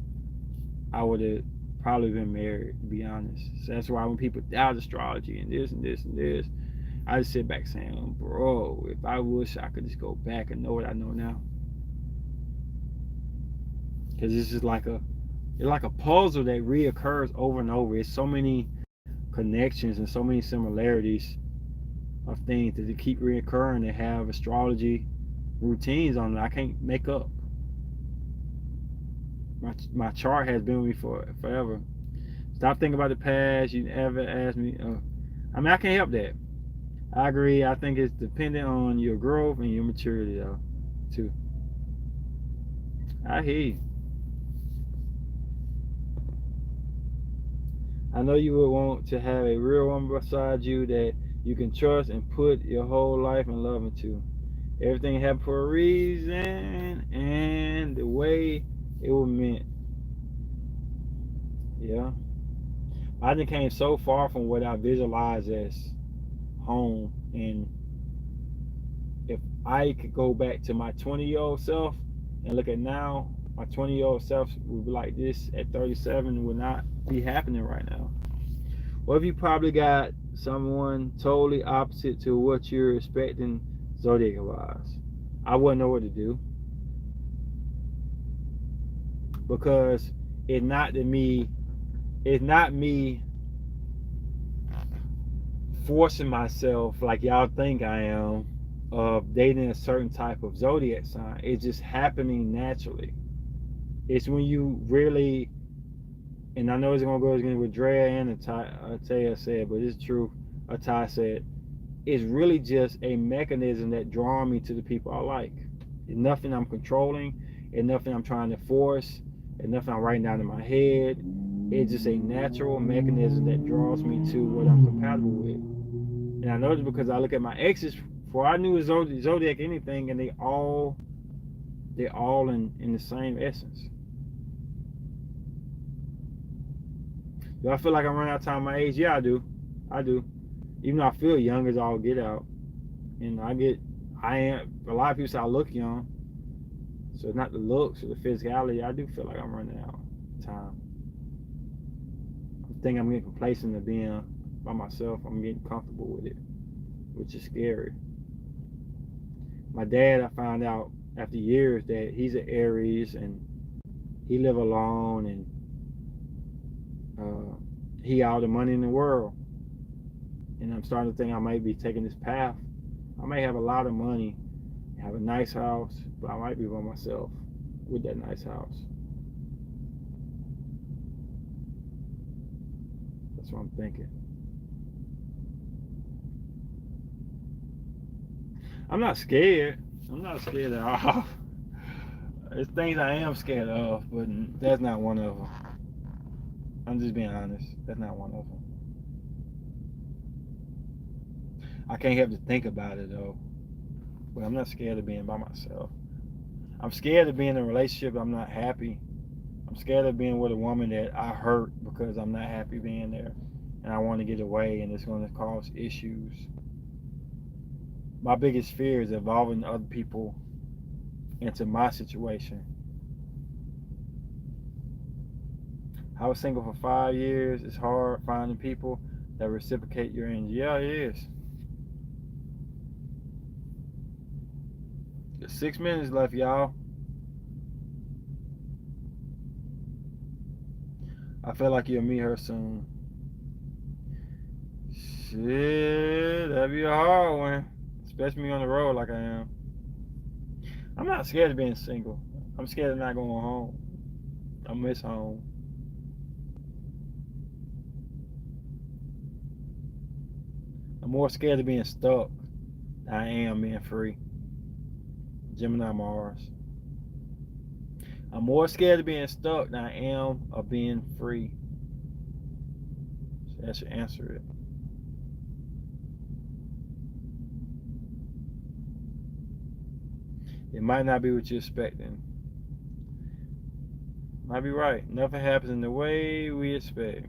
I would have probably been married, to be honest. So that's why when people doubt astrology and this and this and this, I just sit back saying, bro, if I wish I could just go back and know what I know now. Because it's just like a puzzle that reoccurs over and over. It's so many connections and so many similarities of things that keep reoccurring that have astrology routines on it I can't make up. My chart has been with me for forever. Stop thinking about the past. You never asked me. I mean, I can't help that. I agree. I think it's dependent on your growth and your maturity, though, too. I hear you. I know you would want to have a real woman beside you that you can trust and put your whole life and love into. Everything happened for a reason and the way it was meant. Yeah. I just came so far from what I visualized as home. And if I could go back to my 20-year-old self and look at now, my 20-year-old self would be like this at 37 would not be happening right now. What if you probably got someone totally opposite to what you're expecting zodiac wise? I wouldn't know what to do because it's not me forcing myself like y'all think I am of dating a certain type of zodiac sign. It's just happening naturally. It's when you really, and I know it's gonna go again with Drea and Ataya said, but it's true. Ataya said it's really just a mechanism that draws me to the people I like. It's nothing I'm controlling. It's nothing I'm trying to force. It's nothing I'm writing down in my head. It's just a natural mechanism that draws me to what I'm compatible with. And I know this because I look at my exes before I knew zodiac anything, and they're all in the same essence. Do I feel like I'm running out of time my age? Yeah, I do. I do. Even though I feel young as all get out. And I am, a lot of people say I look young. So it's not the looks or the physicality. I do feel like I'm running out of time. I think I'm getting complacent of being by myself. I'm getting comfortable with it, which is scary. My dad, I found out after years that he's an Aries and he live alone and he all the money in the world. And I'm starting to think I might be taking this path. I may have a lot of money, have a nice house, but I might be by myself with that nice house. That's what I'm thinking. I'm not scared. I'm not scared at all. There's things I am scared of, but that's not one of them. I'm just being honest. That's not one of them. I can't help to think about it though. But I'm not scared of being by myself. I'm scared of being in a relationship I'm not happy. I'm scared of being with a woman that I hurt because I'm not happy being there. And I want to get away and it's going to cause issues. My biggest fear is involving other people into my situation. I was single for 5 years. It's hard finding people that reciprocate your energy. Yeah, it is. 6 minutes left, y'all. I feel like you'll meet her soon. Shit, that'd be a hard one. Especially me on the road like I am. I'm not scared of being single. I'm scared of not going home. I miss home. I'm more scared of being stuck than I am being free. Gemini Mars. I'm more scared of being stuck than I am of being free. So that should answer it. It might not be what you're expecting. Might be right. Nothing happens in the way we expect.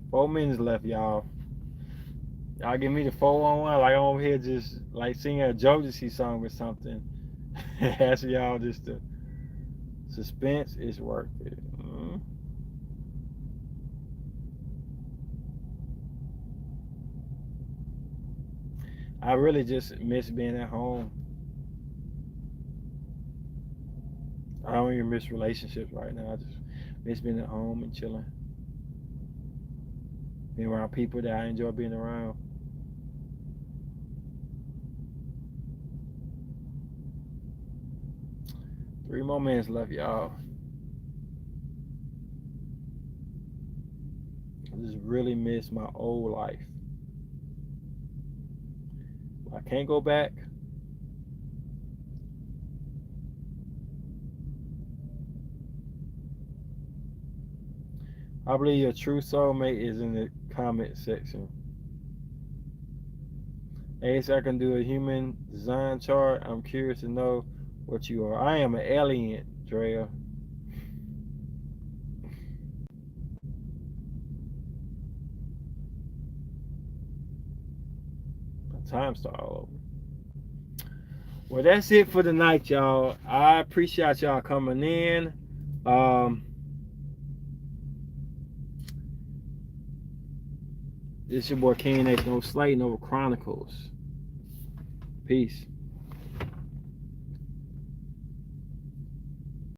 4 minutes left, y'all. Y'all give me the 411 like I'm over here just like singing a Jodeci song or something. Asking y'all just the suspense is worth it. I really just miss being at home. I don't even miss relationships right now. I just miss being at home and chilling. Being around people that I enjoy being around. Three more minutes left, y'all. I just really miss my old life. I can't go back. I believe your true soulmate is in the comment section. Ace, I can do a human design chart. I'm curious to know what you are. I am an alien, Drea. My time start all over. Well, that's it for the night, y'all. I appreciate y'all coming in. This your boy King X, no Slate, no Chronicles. Peace.